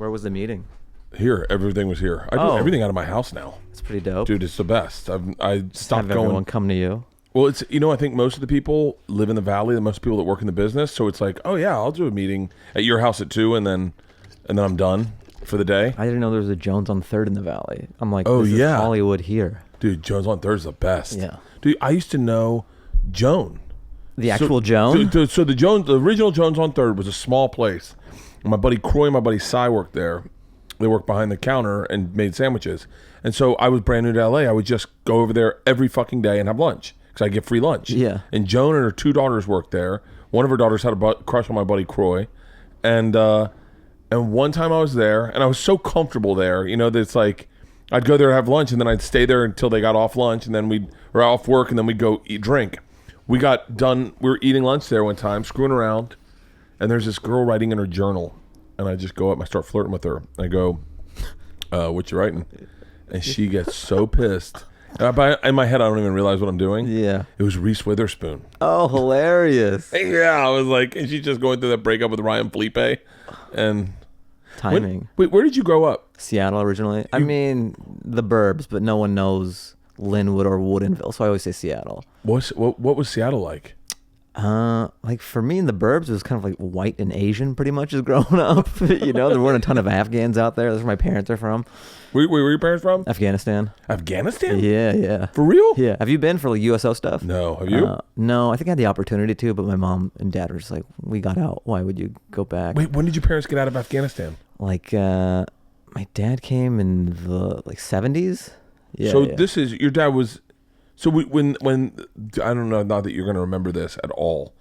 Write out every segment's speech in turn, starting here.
Where was the meeting? Here, everything was here. I do everything out of my house now. It's pretty dope. Dude, it's the best. I stopped have everyone come to you. Well, it's, I think most of the people live in the valley, most people that work in the business, so it's like, oh yeah, I'll do a meeting at your house at 2 and then I'm done for the day. I didn't know there was a Jones on 3rd in the valley. I'm like, oh this yeah, is Hollywood here. Dude, Jones on 3rd is the best. Yeah. Dude, I used to know Joan. The actual Joan? So the original Jones on 3rd was a small place. My buddy Croy and my buddy Cy worked there. They worked behind the counter and made sandwiches. And so I was brand new to LA. I would just go over there every fucking day and have lunch because I get free lunch. Yeah. And Joan and her 2 daughters worked there. One of her daughters had a crush on my buddy Croy. And one time I was there and I was so comfortable there, that it's like I'd go there to have lunch and then I'd stay there until they got off lunch and then we're off work and then we'd go drink. We got done. We were eating lunch there one time, screwing around, and there's this girl writing in her journal, and I just go up and I start flirting with her. I go, what you writing? And she gets so pissed. And in my head, I don't even realize what I'm doing. Yeah. It was Reese Witherspoon. Oh, hilarious. Yeah, I was like, and she's just going through that breakup with Ryan Felipe. And timing. Wait, where did you grow up? Seattle originally. I mean, the burbs, but no one knows Linwood or Woodinville, so I always say Seattle. What was Seattle like? Like for me in the burbs, it was kind of like white and Asian pretty much as growing up. There weren't a ton of Afghans out there. That's where my parents are from. Where were your parents from? Afghanistan. Afghanistan? Yeah. For real? Yeah. Have you been for like USO stuff? No. Have you? No, I think I had the opportunity to, but my mom and dad were just like, we got out. Why would you go back? Wait, when did your parents get out of Afghanistan? Like, my dad came in the 70s. Yeah. So this is, your dad was, so when I don't know, not that you're going to remember this at all,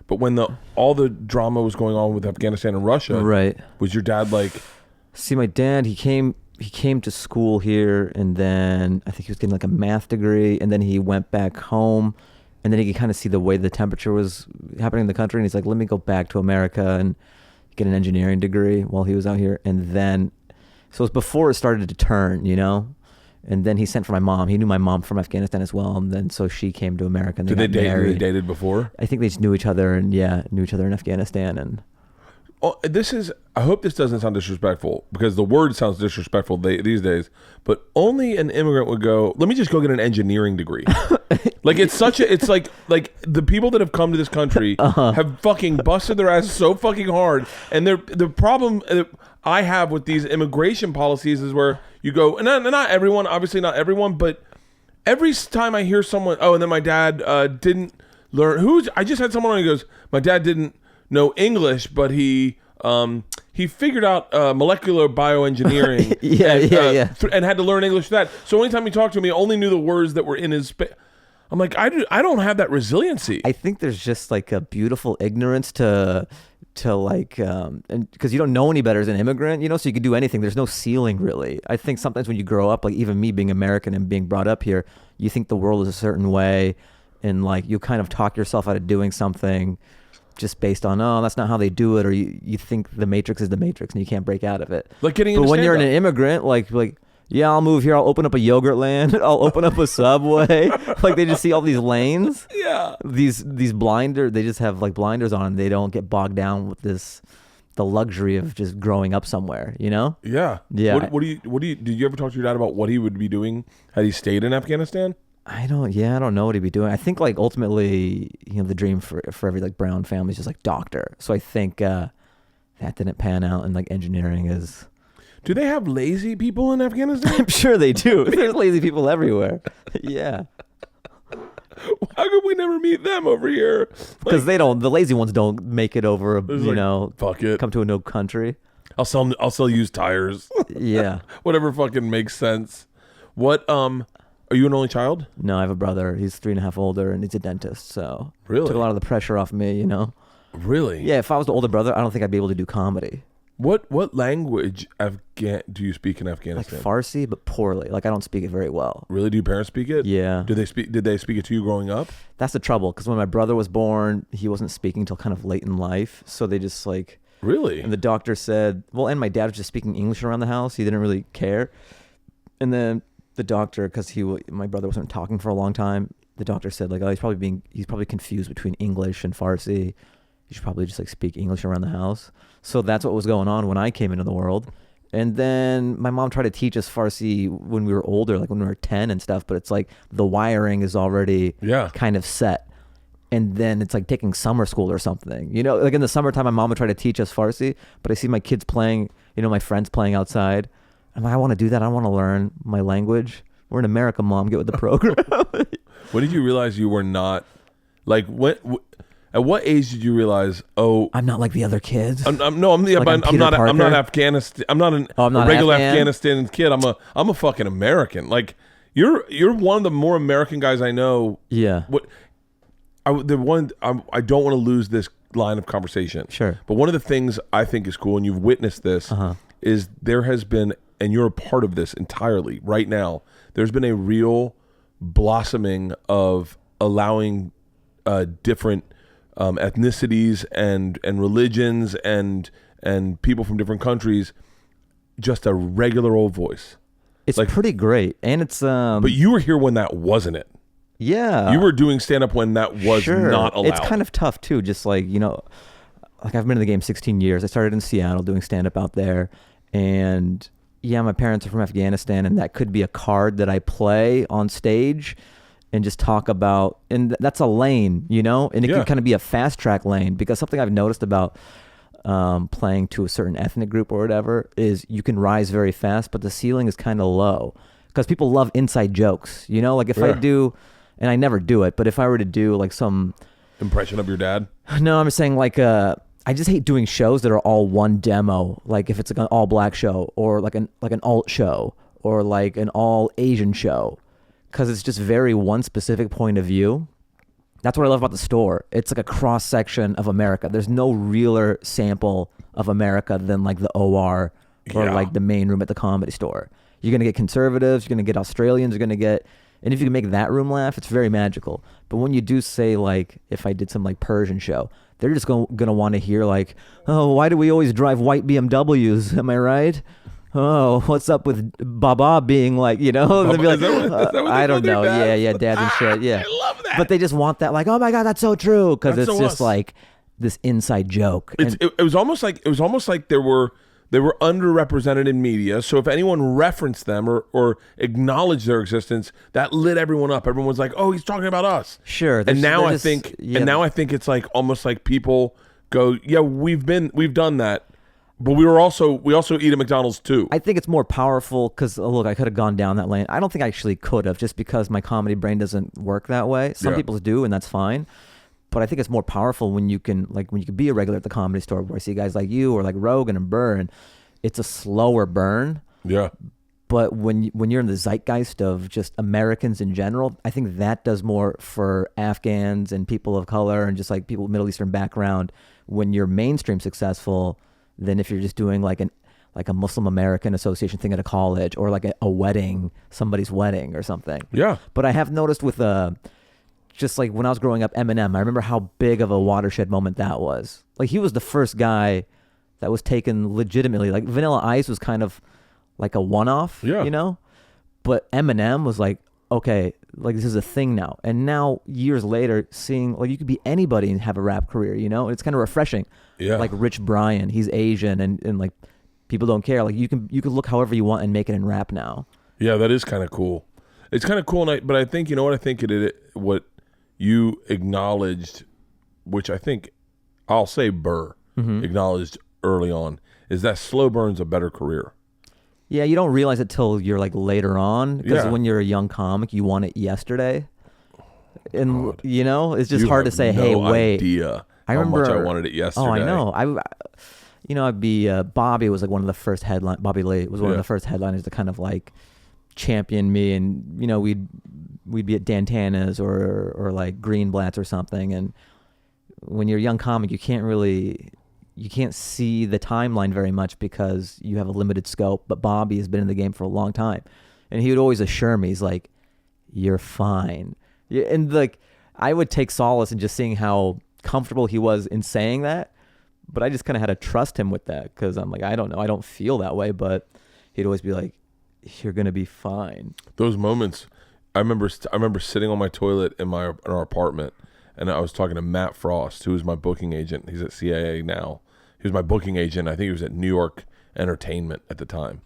but when all the drama was going on with Afghanistan and Russia, right? Was your dad like? See, my dad, he came to school here, and then I think he was getting like a math degree, and then he went back home, and then he could kind of see the way the temperature was happening in the country, and he's like, let me go back to America and get an engineering degree while he was out here, and then, so it was before it started to turn, And then he sent for my mom. He knew my mom from Afghanistan as well. And then so she came to America. And they they dated before? I think they just knew each other in Afghanistan. And I hope this doesn't sound disrespectful because the word sounds disrespectful these days, but only an immigrant would go, let me just go get an engineering degree. Like it's like the people that have come to this country have fucking busted their ass so fucking hard. And the problem I have with these immigration policies is where you go, and not everyone, obviously not everyone, but every time I hear someone, and then my dad didn't learn, I just had someone on who goes, my dad didn't know English, but he figured out molecular bioengineering and had to learn English for that. So anytime he talked to me, he only knew the words that were in his I'm like, I don't have that resiliency. I think there's just like a beautiful ignorance to like, and because you don't know any better as an immigrant, so you can do anything. There's no ceiling really. I think sometimes when you grow up, like even me being American and being brought up here, you think the world is a certain way, and like you kind of talk yourself out of doing something just based on, that's not how they do it, or you think the Matrix is the Matrix and you can't break out of it. Like getting. But when you're an immigrant, like. Yeah, I'll move here. I'll open up a yogurt land. I'll open up a Subway. Like they just see all these lanes. Yeah. These blinders. They just have like blinders on, and they don't get bogged down with the luxury of just growing up somewhere. Yeah. Yeah. What do you? Did you ever talk to your dad about what he would be doing had he stayed in Afghanistan? I don't know what he'd be doing. I think like ultimately, the dream for every like brown family is just like doctor. So I think that didn't pan out, and like engineering is. Do they have lazy people in Afghanistan? I'm sure they do. There's lazy people everywhere. Yeah. How could we never meet them over here? Because the lazy ones don't make it over, fuck it. Come to a new country. I'll sell used tires. Yeah. Whatever fucking makes sense. What, are you an only child? No, I have a brother. He's 3.5 older, and he's a dentist, so. Really? Took a lot of the pressure off me, Really? Yeah, if I was the older brother, I don't think I'd be able to do comedy. What language do you speak in Afghanistan? Like Farsi, but poorly. Like I don't speak it very well. Really? Do your parents speak it? Yeah. Did they speak it to you growing up? That's the trouble, because when my brother was born, he wasn't speaking until kind of late in life. So they just like. Really? And the doctor said, and my dad was just speaking English around the house. He didn't really care. And then the doctor, because my brother wasn't talking for a long time, the doctor said like, he's probably confused between English and Farsi. You should probably just like speak English around the house. So that's what was going on when I came into the world. And then my mom tried to teach us Farsi when we were older, like when we were 10 and stuff, but it's like the wiring is already kind of set. And then it's like taking summer school or something. You know, like in the summertime, my mom would try to teach us Farsi, but I see my kids playing, you know, my friends playing outside. I'm like, I want to do that. I want to learn my language. We're in America, Mom. Get with the program. When did you realize you were not, like, at what age did you realize, oh, I'm not like the other kids? I'm not Afghanistan. I'm not a regular Afghanistan kid. I'm a fucking American. Like, you're one of the more American guys I know. Yeah. I don't want to lose this line of conversation. Sure. But one of the things I think is cool, and you've witnessed this, is there has been, and you're a part of this entirely right now, there's been a real blossoming of allowing different ethnicities and religions and people from different countries just a regular old voice. It's like, pretty great. And it's but you were here when that wasn't it. Yeah. You were doing stand-up when that was not allowed. It's kind of tough, too. Just like, you know, like I've been in the game 16 years. I started in Seattle doing stand-up out there. And, yeah, my parents are from Afghanistan, and that could be a card that I play on stage and just talk about. And that's a lane, you know? And it could kind of be a fast-track lane, because something I've noticed about playing to a certain ethnic group or whatever is you can rise very fast, but the ceiling is kind of low. Because people love inside jokes, you know? Like if I do... And I never do it, but if I were to do like some impression of your dad, no, I'm saying like I just hate doing shows that are all one demo. Like if it's like an all black show or like an alt show or like an all Asian show, because it's just very one specific point of view. That's what I love about the store. It's like a cross section of America. There's no realer sample of America than like the OR or like the main room at the Comedy Store. You're gonna get conservatives. You're gonna get Australians. You're gonna get. And if you can make that room laugh, it's very magical. But when you do say, like, if I did some, like, Persian show, they're just going to want to hear, like, oh, why do we always drive white BMWs? Am I right? Oh, what's up with Baba being, like, you know? They'll be like, I don't know. Yeah, dads and shit. Yeah. I love that. But they just want that, like, oh, my God, that's so true. Because it's so just, like, this inside joke. It was almost like they were underrepresented in media, so if anyone referenced them or acknowledged their existence, that lit everyone up. Everyone was like, "Oh, he's talking about us." Sure. And now I think it's like almost like people go, "Yeah, we've done that, but we also eat at McDonald's too." I think it's more powerful because look, I could have gone down that lane. I don't think I actually could have, just because my comedy brain doesn't work that way. Some people's do, and that's fine. But I think it's more powerful when you can be a regular at the Comedy Store, where I see guys like you or like Rogan and Bert, and it's a slower burn. Yeah. But when you're in the zeitgeist of just Americans in general, I think that does more for Afghans and people of color and just like people with Middle Eastern background when you're mainstream successful than if you're just doing like a Muslim American Association thing at a college or like a wedding, somebody's wedding or something. Yeah. But I have noticed with just like when I was growing up, Eminem, I remember how big of a watershed moment that was. Like he was the first guy that was taken legitimately. Like Vanilla Ice was kind of like a one-off, you know? But Eminem was like, okay, like this is a thing now. And now years later, seeing like you could be anybody and have a rap career, you know? It's kind of refreshing. Yeah. Like Rich Brian, he's Asian and like people don't care. Like you can look however you want and make it in rap now. Yeah, that is kind of cool. It's kind of cool, but I think, you know what I think what you acknowledged, which I think I'll say Burr acknowledged early on, is that slow burn's a better career. Yeah, you don't realize it till you're like later on, because when you're a young comic, you want it yesterday, and you know it's just hard to say. Hey, wait! I remember how much I wanted it yesterday. Oh, I know. I'd be Bobby was like one of the first headline. Bobby Lee was one of the first headliners to kind of like champion me, and you know we'd be at Dan Tana's or like Greenblatt's or something, and when you're a young comic, you can't see the timeline very much because you have a limited scope. But Bobby has been in the game for a long time, and he would always assure me, he's like, "You're fine." And like I would take solace in just seeing how comfortable he was in saying that, but I just kind of had to trust him with that because I'm like, I don't know, I don't feel that way, but he'd always be like, "You're gonna be fine." Those moments, I remember sitting on my toilet in our apartment, and I was talking to Matt Frost, who is my booking agent. He's at CAA now. He was my booking agent. I think he was at New York entertainment at the time.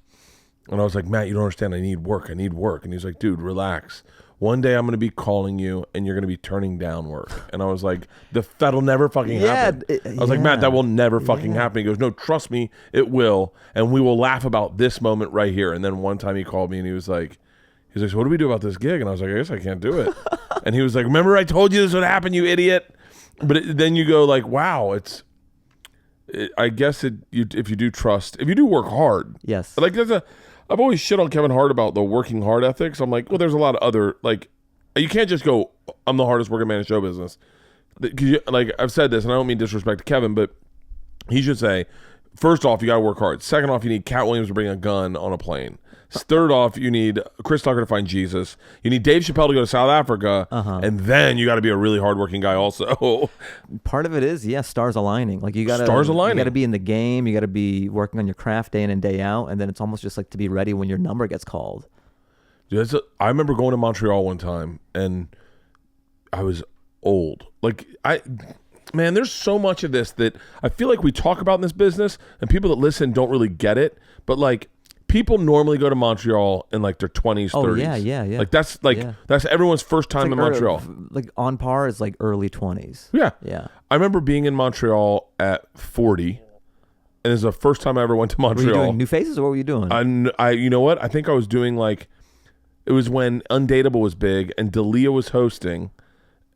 And I was like, Matt, you don't understand. I need work. And he was like, dude, relax. One day I'm going to be calling you and you're going to be turning down work. And I was like, that'll never fucking happen. I was like, Matt, that will never fucking happen. He goes, no, trust me, it will. And we will laugh about this moment right here. And then one time he called me and he was like, so what do we do about this gig? And I was like, I guess I can't do it. And he was like, remember I told you this would happen, you idiot. But then you go like, wow, I guess if you do work hard. Yes. Like I've always shit on Kevin Hart about the working hard ethics. I'm like, well, there's a lot of other, like, you can't just go, I'm the hardest working man in show business. Like, I've said this, and I don't mean disrespect to Kevin, but he should say, first off, you got to work hard. Second off, you need Cat Williams to bring a gun on a plane. Third off, you need Chris Tucker to find Jesus. You need Dave Chappelle to go to South Africa. And then you got to be a really hardworking guy also. Part of it is, stars aligning. Like you got to be in the game. You got to be working on your craft day in and day out. And then it's almost just like to be ready when your number gets called. Dude, I remember going to Montreal one time and I was old. Like man, there's so much of this that I feel like we talk about in this business and people that listen don't really get it. But like, people normally go to Montreal in like their 20s, 30s. Oh, yeah. Like that's everyone's first time in Montreal. Like on par is like early 20s. Yeah. Yeah. I remember being in Montreal at 40, and it's the first time I ever went to Montreal. Were you doing New Faces or what were you doing? I you know what? I think I was doing like, it was when Undateable was big and D'Elia was hosting,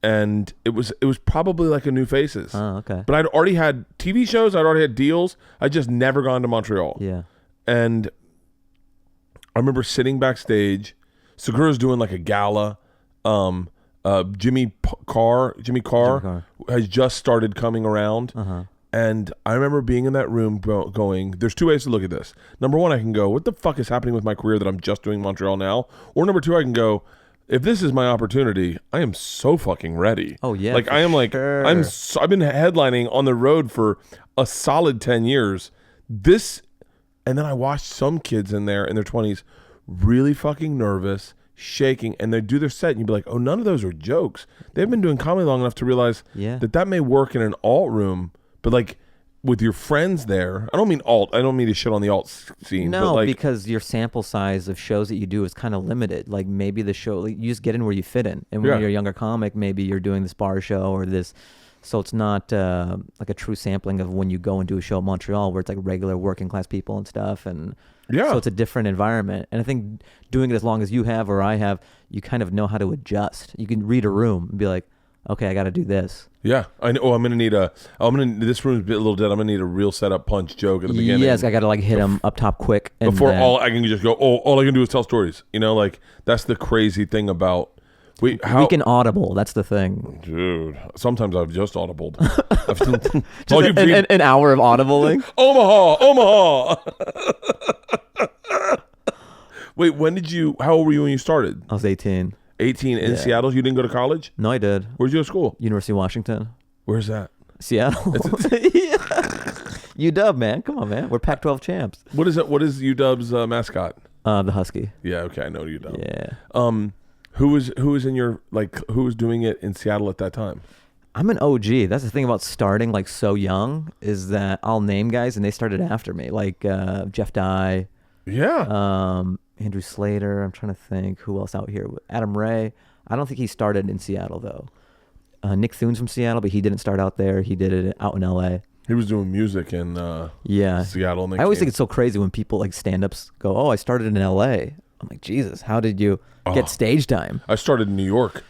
and it was probably like a New Faces. Oh, okay. But I'd already had TV shows, I'd already had deals. I'd just never gone to Montreal. Yeah. And I remember sitting backstage. Segura's doing like a gala. Jimmy Carr has just started coming around. And I remember being in that room going, there's two ways to look at this. Number one, I can go, what the fuck is happening with my career that I'm just doing Montreal now? Or number two, I can go, if this is my opportunity, I am so fucking ready. Oh, yeah. Like I am like, sure. I've been headlining on the road for a solid 10 years. And then I watched some kids in there in their 20s really fucking nervous, shaking, and they do their set, and you'd be like, oh, none of those are jokes. They've been doing comedy long enough to realize that may work in an alt room, but like with your friends there, I don't mean to shit on the alt scene. No, but like, because your sample size of shows that you do is kind of limited. Like maybe the show, like, you just get in where you fit in. And when you're a younger comic, maybe you're doing this bar show or this. So it's not like a true sampling of when you go and do a show in Montreal where it's like regular working class people and stuff. And so it's a different environment. And I think doing it as long as you have or I have, you kind of know how to adjust. You can read a room and be like, okay, I got to do this. Yeah, I know. Oh, this room's a little dead. I'm gonna need a real setup punch joke at the beginning. Yes, I got to like hit him up top quick. And before all I can just go, all I can do is tell stories. You know, like that's the crazy thing about. We can audible. That's the thing, dude. Sometimes I've just audibled. Just an hour of audibling. Omaha. Wait, how old were you when you started? I was 18. 18 in Seattle. You didn't go to college? No, I did. Where'd you go to school? University of Washington. Where's that? Seattle. UW, man. Come on, man. We're Pac-12 champs. What is it? What is UW's mascot? The Husky. Yeah. Okay, I know UW. Yeah. Who was in your who was doing it in Seattle at that time? I'm an OG. That's the thing about starting like so young is that I'll name guys and they started after me, like Jeff Dye. Yeah. Andrew Slater. I'm trying to think who else out here. Adam Ray. I don't think he started in Seattle though. Nick Thune's from Seattle, but he didn't start out there. He did it out in LA. He was doing music in Seattle. And I always think it's so crazy when people like stand-ups go, "Oh, I started in LA." I'm like, Jesus, how did you get stage time? I started in New York.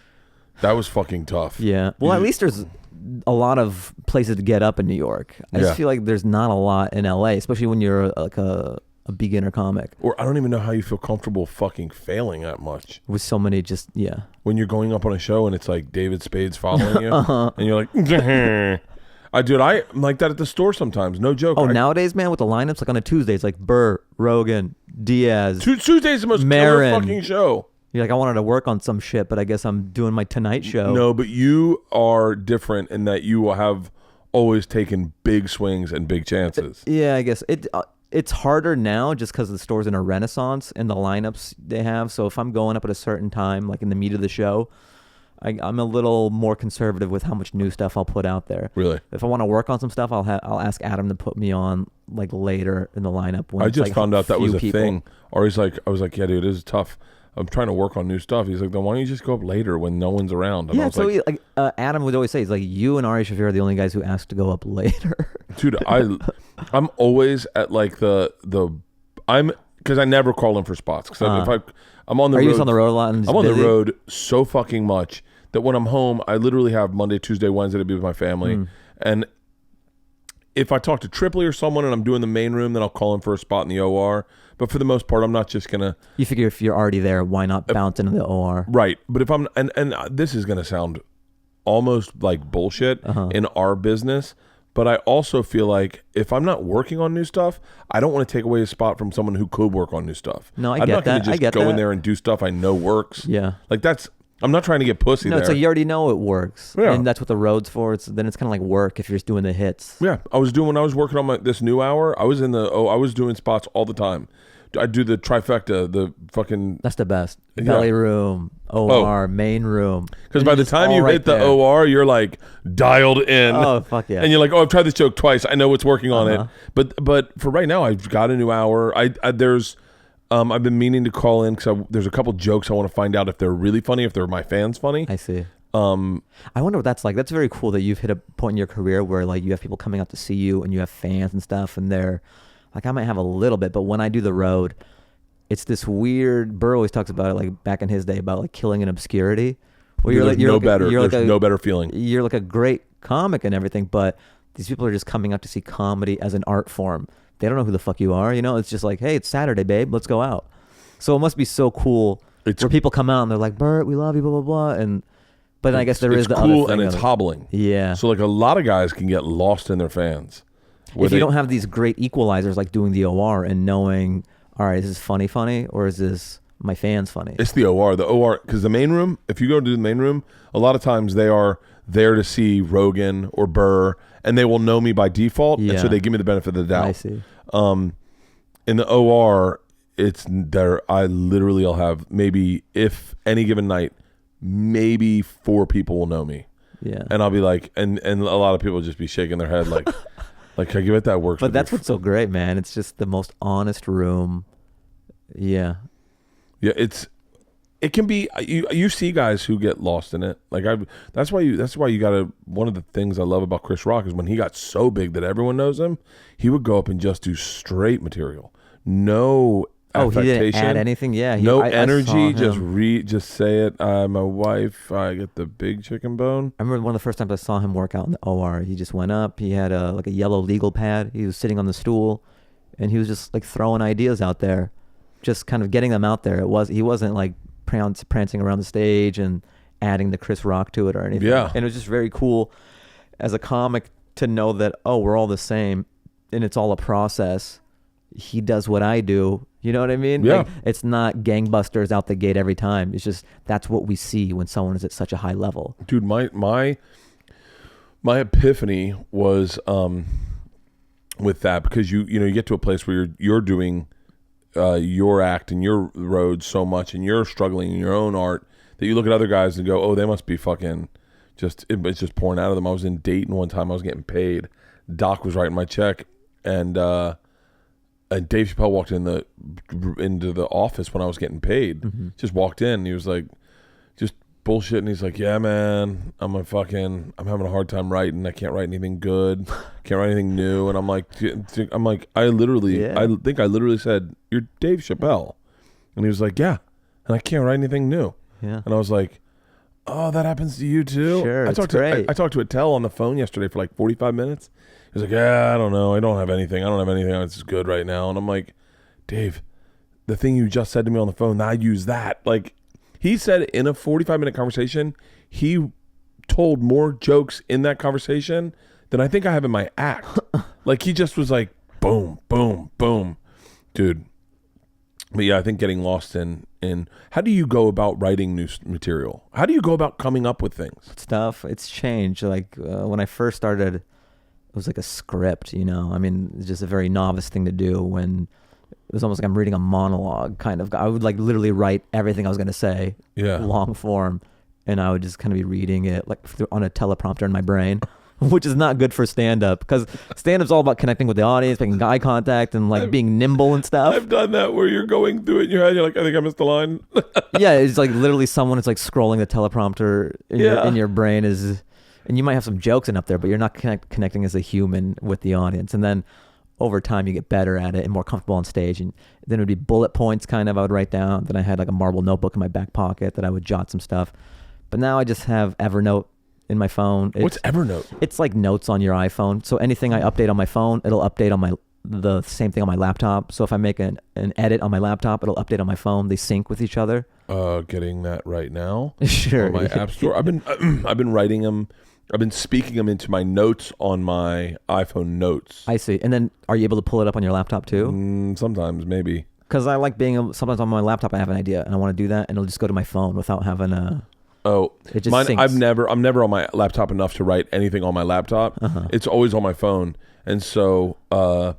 That was fucking tough. Yeah. Well, at least there's a lot of places to get up in New York. I just feel like there's not a lot in LA, especially when you're like a beginner comic. Or I don't even know how you feel comfortable fucking failing that much. With so many when you're going up on a show and it's like David Spade's following you and you're like, I'm like that at the store sometimes. No joke. Nowadays, man, with the lineups, like on a Tuesday, it's like Bert, Rogan, Diaz. Tuesday's the most killer fucking show. You're like, I wanted to work on some shit, but I guess I'm doing my Tonight Show. No, but you are different in that you have always taken big swings and big chances. Yeah, I guess it's harder now just because the store's in a renaissance and the lineups they have. So if I'm going up at a certain time, like in the meat of the show, I'm a little more conservative with how much new stuff I'll put out there. Really? If I want to work on some stuff, I'll ask Adam to put me on like later in the lineup. When I it's, just like, found out that was a people. thing. Or I was like, yeah, dude, this is tough. I'm trying to work on new stuff. He's like, then why don't you just go up later when no one's around? And I Yeah, was so like, Adam would always say, he's like, you and Ari Shaffir are the only guys who ask to go up later. dude, I'm always at like because I never call in for spots. Because if I'm on the road. Are you just on the road a lot? And I'm on busy? the road so fucking much that when I'm home, I literally have Monday, Tuesday, Wednesday to be with my family. And if I talk to Tripoli or someone and I'm doing the main room, then I'll call in for a spot in the OR. But for the most part, I'm not just going to... You figure if you're already there, why not bounce into the OR? Right. But if I'm... And this is going to sound almost like bullshit in our business, but I also feel like if I'm not working on new stuff, I don't want to take away a spot from someone who could work on new stuff. No, I'm not going to just go in there and do stuff I know works. Yeah. Like that's... I'm not trying to get pussy there. No, it's like you already know it works. Yeah. And that's what the road's for. Then it's kind of like work if you're just doing the hits. Yeah. When I was working on this new hour, I was doing spots all the time. I do the trifecta, the fucking... That's the best. Belly room, OR, main room. Because by the time you hit the OR, you're like dialed in. Oh, fuck yeah. And you're like, oh, I've tried this joke twice. I know what's working on it. But for right now, I've got a new hour. I've been meaning to call in because there's a couple jokes I want to find out if they're really funny, if they're my fans funny. I see. I wonder what that's like. That's very cool that you've hit a point in your career where like you have people coming out to see you and you have fans and stuff, and they're like, I might have a little bit, but when I do the road, it's this weird... Bert always talks about it, like back in his day, about like killing in obscurity. Where there's no better feeling. You're like a great comic and everything, but these people are just coming out to see comedy as an art form. They don't know who the fuck you are, you know? It's just like, hey, it's Saturday, babe. Let's go out. So it must be so cool where people come out and they're like, Bert, we love you, blah, blah, blah. But I guess there is the other thing. It's cool and it's hobbling. Yeah. So like a lot of guys can get lost in their fans. If you don't have these great equalizers like doing the OR and knowing, all right, is this funny, or is this my fans funny? It's the OR. The OR, because the main room, if you go to the main room, a lot of times they are there to see Rogan or Burr, and they will know me by default, and so they give me the benefit of the doubt. I see. In the OR, it's there. I'll have maybe, if any given night, maybe 4 people will know me. Yeah. And I'll be like, and a lot of people just be shaking their head like, like I give it that works. But that's what's so great, man. It's just the most honest room. Yeah. Yeah, it can be. You see guys who get lost in it. Like that's why you gotta. One of the things I love about Chris Rock is when he got so big that everyone knows him, he would go up and just do straight material. No affectation. He didn't add anything. Yeah. No energy. Just say it. My wife. I get the big chicken bone. I remember one of the first times I saw him work out in the OR. He just went up. He had a yellow legal pad. He was sitting on the stool, and he was just like throwing ideas out there, just kind of getting them out there. He wasn't like prancing around the stage and adding the Chris Rock to it or anything. Yeah. And it was just very cool as a comic to know that, oh, we're all the same, and it's all a process. He does what I do. You know what I mean? Yeah. Like, it's not gangbusters out the gate every time. It's just that's what we see when someone is at such a high level. Dude, my epiphany was with that, because you get to a place where you're doing your act and your road so much, and you're struggling in your own art, that you look at other guys and go, oh, they must be fucking it's just pouring out of them. I was in Dayton one time. I was getting paid. Doc was writing my check, and Dave Chappelle walked into the office when I was getting paid. Mm-hmm. Just walked in. And he was like, just bullshit. And he's like, yeah, man, I'm having a hard time writing. I can't write anything good. Can't write anything new. And I'm like, I think I literally said, you're Dave Chappelle. And he was like, yeah. And I can't write anything new. Yeah. And I was like, oh, that happens to you too? Sure, I talked to Attell on the phone yesterday for like 45 minutes. He was like, yeah, I don't know. I don't have anything that's good right now. And I'm like, Dave, the thing you just said to me on the phone, I use that. Like, he said in a 45-minute conversation, he told more jokes in that conversation than I think I have in my act. Like, he just was like, boom, boom, boom. Dude. But yeah, I think getting lost in how do you go about writing new material? How do you go about coming up with things? It's tough. It's changed. Like when I first started, it was like a script, you know. I mean, it's just a very novice thing to do. When it was almost like I'm reading a monologue, kind of. I would like literally write everything I was going to say, long form, and I would just kind of be reading it like on a teleprompter in my brain. Which is not good for stand-up, because stand-up's all about connecting with the audience, making eye contact, and like being nimble and stuff. I've done that where you're going through it in your head. You're like, I think I missed the line. Yeah, it's like literally someone is like scrolling the teleprompter in your brain and you might have some jokes in up there, but you're not connecting as a human with the audience. And then over time you get better at it and more comfortable on stage. And then it would be bullet points kind of I would write down. Then I had like a marble notebook in my back pocket that I would jot some stuff. But now I just have Evernote in my phone. What's Evernote? It's like notes on your iPhone. So anything I update on my phone, it'll update on the same thing on my laptop. So if I make an edit on my laptop, it'll update on my phone. They sync with each other. Getting that right now. Sure. On my app store. I've been writing them. I've been speaking them into my notes on my iPhone notes. I see. And then are you able to pull it up on your laptop too? Sometimes, maybe. Because I like sometimes on my laptop I have an idea and I want to do that, and it'll just go to my phone without having a... Oh, it just syncs. I'm never on my laptop enough to write anything on my laptop. It's always on my phone, and so I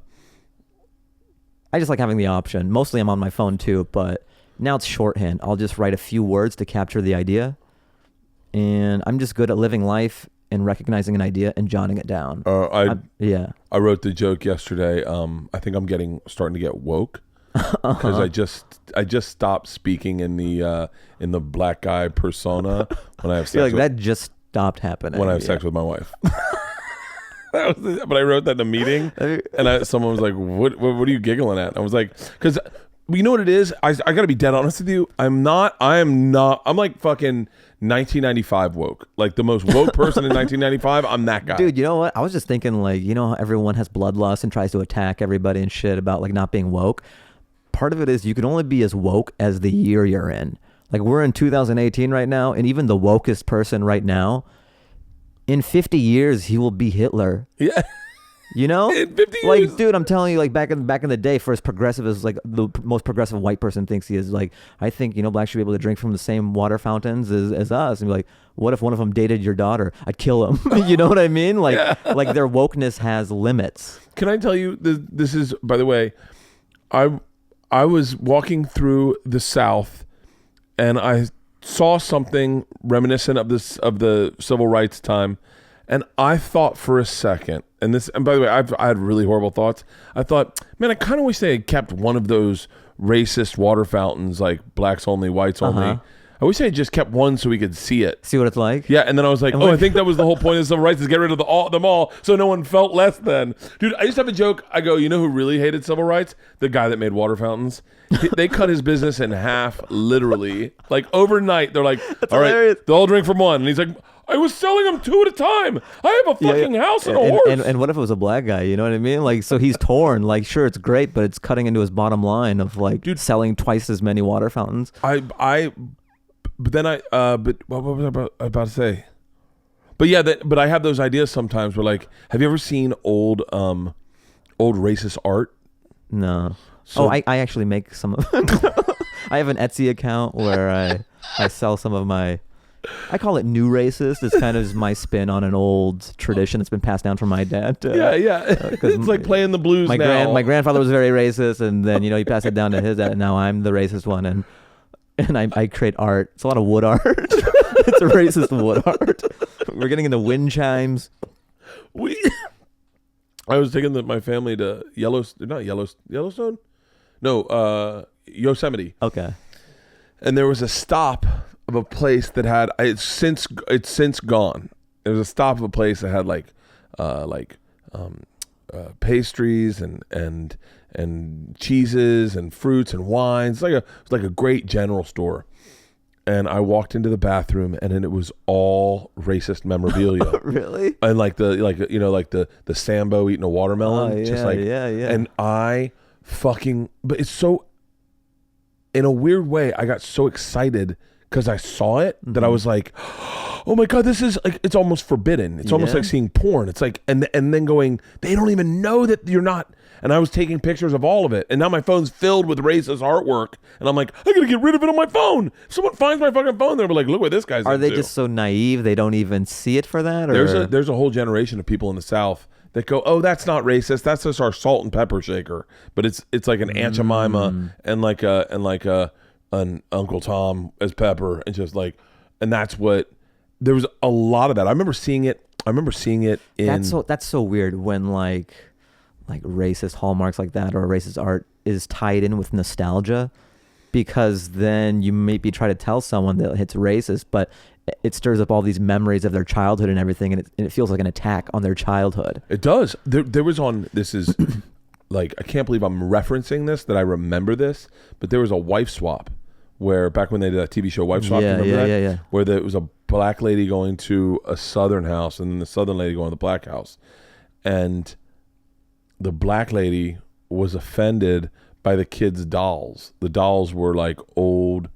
just like having the option. Mostly I'm on my phone too, but now it's shorthand. I'll just write a few words to capture the idea, and I'm just good at living life and recognizing an idea and jotting it down. I wrote the joke yesterday. I think I'm starting to get woke. Because I just stopped speaking in the black guy persona when I have sex. That just stopped happening when I have sex with my wife. But I wrote that in a meeting, and someone was like, "What are you giggling at?" And I was like, "Because you know what it is. I got to be dead honest with you. I'm not. I'm like fucking 1995 woke. Like the most woke person in 1995. I'm that guy, dude. You know what? I was just thinking, like, you know how everyone has bloodlust and tries to attack everybody and shit about like not being woke. Part of it is you can only be as woke as the year you're in. Like we're in 2018 right now, and even the wokest person right now, in 50 years he will be Hitler. Yeah. You know? In 50 years. Like, dude, I'm telling you, like back in the day, for as progressive as like the most progressive white person thinks he is, like I think, you know, blacks should be able to drink from the same water fountains as us. And be like, what if one of them dated your daughter? I'd kill him. You know what I mean? Like like their wokeness has limits. Can I tell you this is, by the way, I was walking through the South, and I saw something reminiscent of the civil rights time, and I thought for a second, and by the way, I had really horrible thoughts. I thought, man, I kind of wish they had kept one of those racist water fountains, like blacks only, whites only. I wish they had just kept one so we could see it. See what it's like? Yeah, and then I was like, I think that was the whole point of civil rights, is get rid of them all so no one felt less than. Dude, I used to have a joke. I go, you know who really hated civil rights? The guy that made water fountains. They cut his business in half, literally. Like overnight, they're like, all right, they'll all drink from one. And he's like, I was selling them two at a time. I have a fucking house and a horse. And what if it was a black guy? You know what I mean? Like, so he's torn. Like, sure, it's great, but it's cutting into his bottom line of like, dude, selling twice as many water fountains. But what was I about to say? But yeah, but I have those ideas sometimes where like, have you ever seen old racist art? No. So, I actually make some of I have an Etsy account where I sell some of my, I call it new racist. It's kind of my spin on an old tradition that's been passed down from my dad. It's like playing the blues now. My grandfather was very racist, and then, you know, he passed it down to his dad, and now I'm the racist one, and I create art. It's a lot of wood art. It's a racist wood art. We're getting into wind chimes. I was taking my family to Yellowstone? No, Yosemite. Okay. And there was a stop of a place that had, it's since gone. There was a stop of a place that had pastries and cheeses and fruits and wines. It was like a great general store. And I walked into the bathroom, and then it was all racist memorabilia. Really? And the Sambo eating a watermelon. Yeah. And but it's so, in a weird way, I got so excited because I saw it that I was like, oh my God, this is like, it's almost forbidden. It's almost like seeing porn. It's like, and then going, they don't even know that you're not. And I was taking pictures of all of it. And now my phone's filled with racist artwork. And I'm like, I gotta get rid of it on my phone. If someone finds my fucking phone, they'll be like, look what this guy's Are into. they just so naive they don't even see it for that? Or? There's a whole generation of people in the South that go, oh, that's not racist. That's just our salt and pepper shaker. But it's like an Aunt Jemima and an Uncle Tom as pepper, and just like, And that's what, there was a lot of that. I remember seeing it in. That's so weird when like racist hallmarks like that or racist art is tied in with nostalgia, because then you maybe try to tell someone that it's racist, but it stirs up all these memories of their childhood and everything, and it feels like an attack on their childhood. It does. There was on, this is like, I can't believe I'm referencing this, that I remember this, but there was a wife swap where back when they did that TV show Wife Swap, yeah. Where it was a black lady going to a southern house and then the southern lady going to the black house. And the black lady was offended by the kids' dolls. The dolls were like old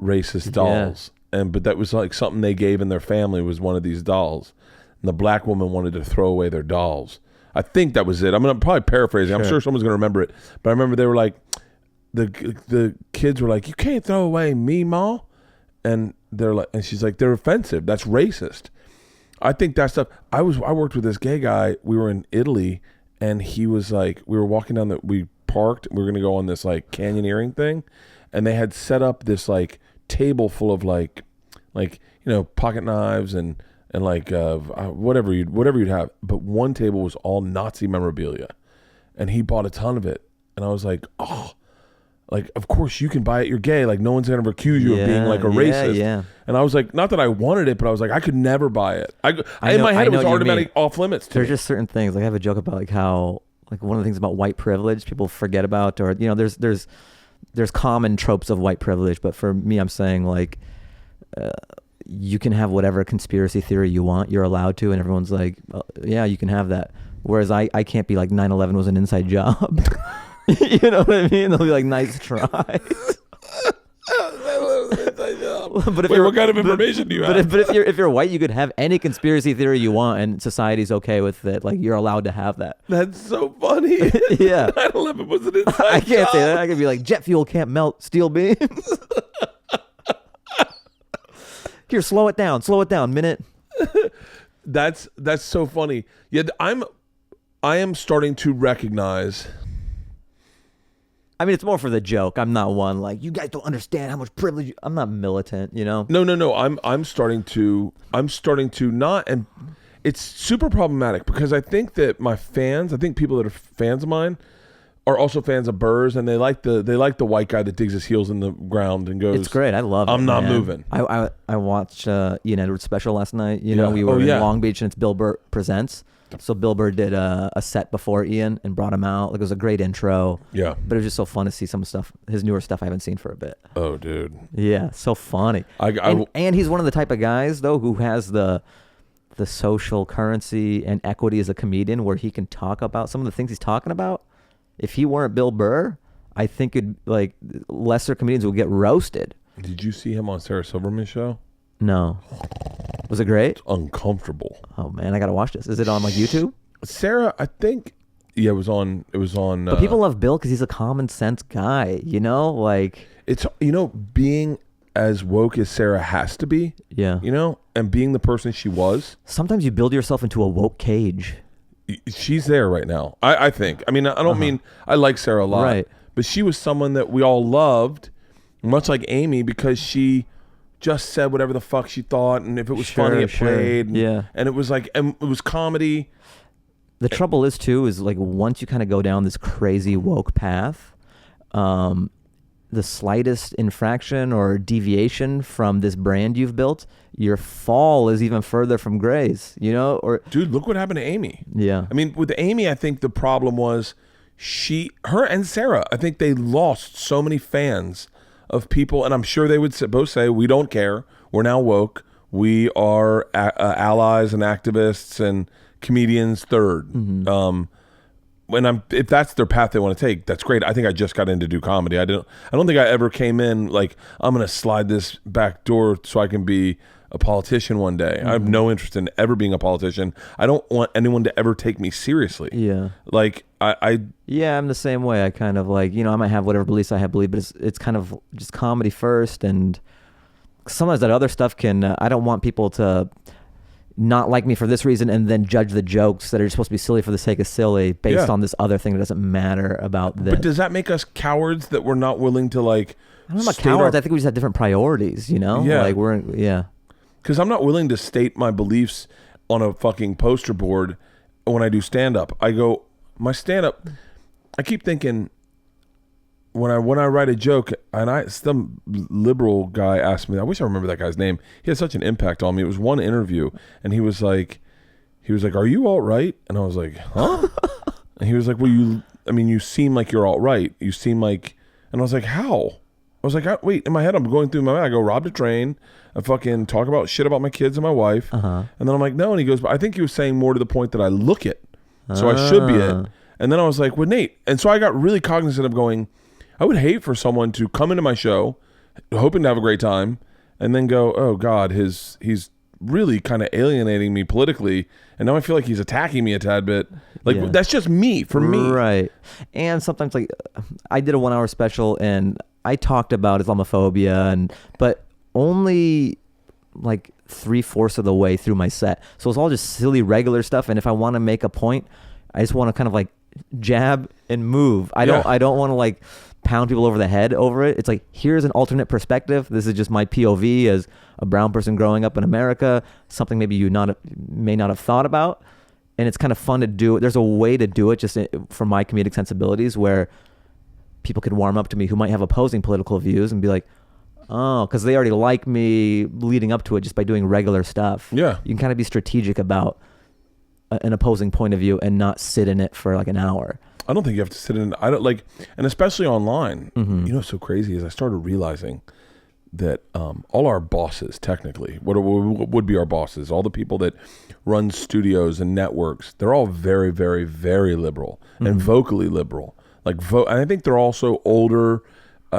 racist dolls. But that was like something they gave in their family, was one of these dolls. And the black woman wanted to throw away their dolls. I think that was it. I'm going to probably paraphrase it. I'm sure someone's going to remember it. But I remember they were like, the kids were like, you can't throw away me, Ma. And they're like, and she's like, they're offensive. That's racist. I think that stuff. I worked with this gay guy. We were in Italy, and he was like, we were walking down we parked. We were going to go on this like canyoneering thing, and they had set up this like table full of like pocket knives and like whatever you'd have. But one table was all Nazi memorabilia, and he bought a ton of it. And I was like, oh. Like, of course you can buy it. You're gay. Like, no one's going to accuse you of being like a racist. Yeah. And I was like, not that I wanted it, but I was like, I could never buy it. In my head, it was automatic off limits to There's me. just certain things. Like, I have a joke about like how, like, one of the things about white privilege people forget about, or, you know, there's common tropes of white privilege. But for me, I'm saying like, you can have whatever conspiracy theory you want. You're allowed to. And everyone's like, yeah, you can have that. Whereas I can't be like 9/11 was an inside job. You know what I mean? They'll be like, nice try. But what kind of information do you have? But if you're white, you could have any conspiracy theory you want, and society's okay with it. Like, you're allowed to have that. That's so funny. Yeah. 9/11 was an inside I can't job. say that. I could be like, jet fuel can't melt steel beams. Here, slow it down, minute. That's so funny. Yeah, I am starting to recognize. I mean, it's more for the joke. I'm not one like, you guys don't understand how much privilege. I'm not militant, you know. No. I'm starting to not, and it's super problematic because I think that my fans, I think people that are fans of mine, are also fans of Burr's, and they like the white guy that digs his heels in the ground and goes, it's great. I love it. I'm not man. moving. I watched Ian Edwards' special last night. You know, we were in Long Beach, and it's Bill Bert Presents. So Bill Bert did a set before Ian and brought him out. Like, it was a great intro. Yeah. But it was just so fun to see some stuff, his newer stuff I haven't seen for a bit. Oh, dude. Yeah, so funny. And he's one of the type of guys, though, who has the social currency and equity as a comedian where he can talk about some of the things he's talking about. If he weren't Bill Burr, I think lesser comedians would get roasted. Did you see him on Sarah Silverman's show? No. Was it great? It's uncomfortable. Oh man, I gotta watch this. Is it on like YouTube? Sarah, I think, yeah, it was on. But people love Bill because he's a common sense guy. You know, like it's being as woke as Sarah has to be. Yeah. You know, and being the person she was. Sometimes you build yourself into a woke cage. She's there right now. I think. I mean, I don't mean I like Sarah a lot, right? But she was someone that we all loved, much like Amy, because she just said whatever the fuck she thought, and if it was funny, it played. And it was like, and it was comedy. The trouble is too, is like once you kind of go down this crazy woke path, the slightest infraction or deviation from this brand you've built, your fall is even further from grace, you know? Or dude, look what happened to Amy. Yeah. I mean, with Amy, I think the problem was her and Sarah, I think they lost so many fans of people, and I'm sure they would both say, we don't care. We're now woke. We are allies and activists and comedians third. Mm-hmm. If that's their path they want to take, that's great. I think I just got in to do comedy. I don't think I ever came in like, I'm going to slide this back door so I can be a politician one day. Mm-hmm. I have no interest in ever being a politician. I don't want anyone to ever take me seriously. Yeah. Like yeah, I'm the same way. I kind of like, I might have whatever beliefs I have believed, but it's kind of just comedy first. And sometimes that other stuff I don't want people to not like me for this reason and then judge the jokes that are supposed to be silly for the sake of silly based on this other thing that doesn't matter about this. But does that make us cowards that we're not willing to like... I don't know about cowards. I think we just have different priorities, you know? Yeah. Like because I'm not willing to state my beliefs on a fucking poster board when I do stand up. I go, my stand up, I keep thinking when I write a joke, and some liberal guy asked me, I wish I remember that guy's name. He had such an impact on me. It was one interview, and he was like, "Are you alt right?" And I was like, "Huh?" And he was like, "Well, you seem like you're alt right. You seem like," and I was like, "How?" I was like, "Wait." In my head, I'm going through my mind. I go, "Robbed a train." I fucking talk about shit about my kids and my wife, and then I'm like, "No." And he goes, "But I think he was saying more to the point that I look it, so I should be it." And then I was like, "Well, Nate," and so I got really cognizant of going, I would hate for someone to come into my show, hoping to have a great time, and then go, "Oh God, he's really kind of alienating me politically, and now I feel like he's attacking me a tad bit." Like that's just me, for me, right? And sometimes, like, I did a 1 hour special, and I talked about Islamophobia, but only like 3/4 of the way through my set, so it's all just silly, regular stuff. And if I want to make a point, I just want to kind of like jab and move. I don't want to like pound people over the head over it. It's like, here's an alternate perspective. This is just my POV as a brown person growing up in America, something maybe you may not have thought about. And it's kind of fun to do it. There's a way to do it just for my comedic sensibilities where people could warm up to me who might have opposing political views and be like, oh, because they already like me leading up to it just by doing regular stuff. Yeah. You can kind of be strategic about an opposing point of view and not sit in it for like an hour. I don't think you have to sit in. I don't like, and especially online. You know what's so crazy is I started realizing that all our bosses, technically, what would be our bosses, all the people that run studios and networks, they're all very, very, very liberal and vocally liberal. Like, and I think they're also older.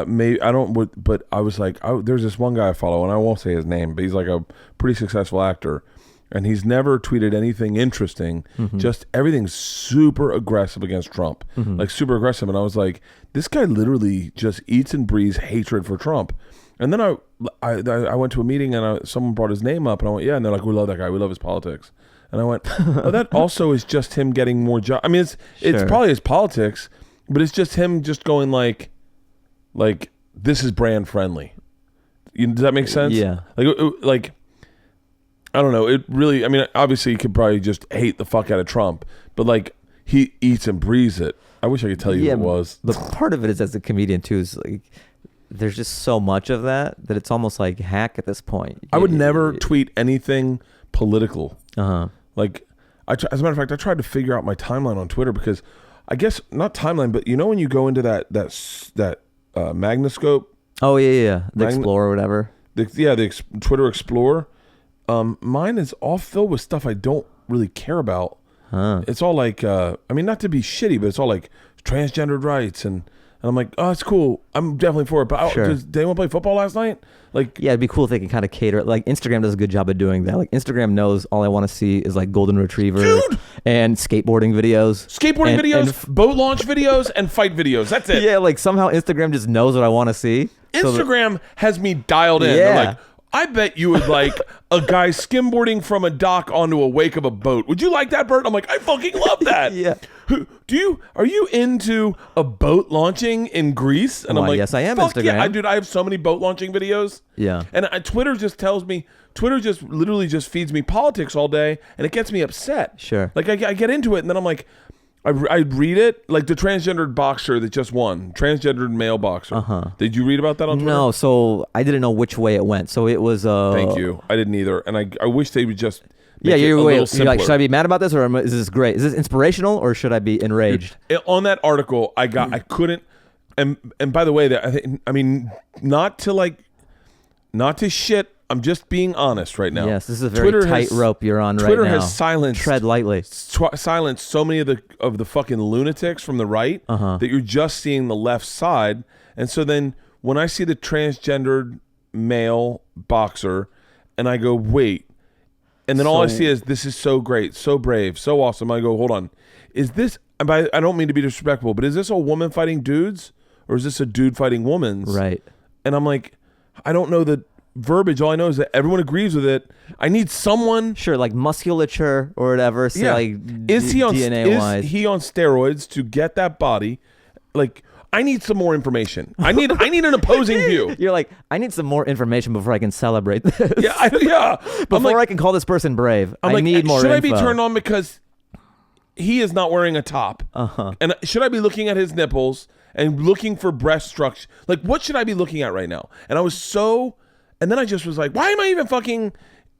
Maybe I don't, but I was like, there's this one guy I follow, and I won't say his name, but he's like a pretty successful actor. And he's never tweeted anything interesting, just everything's super aggressive against Trump, like super aggressive. And I was like, this guy literally just eats and breathes hatred for Trump. And then I went to a meeting and someone brought his name up and I went, yeah. And they're like, we love that guy. We love his politics. And I went, oh, that also is just him getting more jobs. I mean, it's probably his politics, but it's just him just going like this is brand friendly. Does that make sense? Yeah. Like, I don't know. It really, I mean, obviously he could probably just hate the fuck out of Trump, but like he eats and breathes it. I wish I could tell you what it was. The part of it is, as a comedian too, is like there's just so much of that it's almost like hack at this point. I would never tweet anything political. Like, as a matter of fact, I tried to figure out my timeline on Twitter because I guess not timeline, but you know when you go into that Magnoscope. Oh yeah. The Explorer or whatever. The Twitter Explorer. Mine is all filled with stuff I don't really care about. It's all like, I mean, not to be shitty, but it's all like transgendered rights, and I'm like, oh, it's cool. I'm definitely for it. But did anyone play football last night? Like, yeah, it'd be cool if they can kind of cater it. Like Instagram does a good job of doing that. Like Instagram knows all I want to see is like golden retriever and skateboarding videos, boat launch videos, and fight videos. That's it. Yeah, like somehow Instagram just knows what I want to see. Instagram has me dialed in. Yeah. They're like, I bet you would like a guy skimboarding from a dock onto a wake of a boat. Would you like that, Bert? I'm like, I fucking love that. Yeah. Are you into a boat launching in Greece? And I'm like, yes, I am. Fuck Instagram. Yeah, dude, I have so many boat launching videos. Yeah. And Twitter just literally just feeds me politics all day, and it gets me upset. Sure. Like I get into it, and then I'm like, I read it, like the transgendered boxer that just won, transgendered male boxer. Did you read about that on Twitter? No, so I didn't know which way it went. So it was. Thank you. I didn't either, and I wish they would just. You're like, should I be mad about this, or is this great? Is this inspirational, or should I be enraged? On that article, I couldn't. And by the way, I mean, not to shit. I'm just being honest right now. Yes, this is a very tight rope you're on right now. Twitter has silenced. Tread lightly. Silenced so many of the fucking lunatics from the right that you're just seeing the left side. And so then when I see the transgendered male boxer, and I go, wait, and then all I see is this is so great, so brave, so awesome. I go, hold on, is this? I don't mean to be disrespectful, but is this a woman fighting dudes, or is this a dude fighting women? Right. And I'm like, I don't know the verbiage. All I know is that everyone agrees with it. I need someone. Sure, like musculature or whatever. So like is he on DNA wise? Is he on steroids to get that body? Like, I need some more information. I need an opposing view. You're like, I need some more information before I can celebrate this. Yeah. Before I can call this person brave, I need more should info. I be turned on because he is not wearing a top? And should I be looking at his nipples and looking for breast structure? Like, what should I be looking at right now? And I was so, and then I just was like, why am I even fucking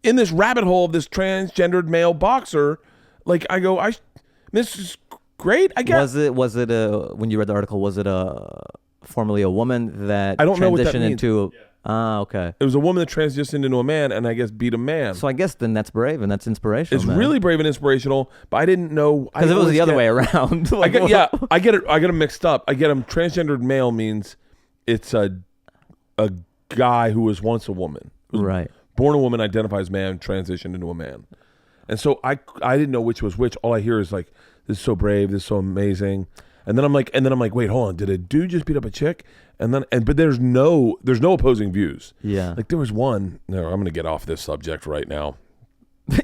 in this rabbit hole of this transgendered male boxer? Like, I go, this is great. I guess. Was it when you read the article? Was it formerly a woman that I don't know what that transitioned means. into? Okay. It was a woman that transitioned into a man, and I guess beat a man. So I guess then that's brave and that's inspirational. It's really brave and inspirational, but I didn't know because if it was the other way around. I get it. I get them mixed up. I get them. Transgendered male means it's a guy who was once a woman, right? Born a woman, identifies man, transitioned into a man, and so I didn't know which was which. All I hear is like, this is so brave, this is so amazing, and then I'm like, wait, hold on, did a dude just beat up a chick? But there's no opposing views. Yeah. Like there was one. No, I'm gonna get off this subject right now.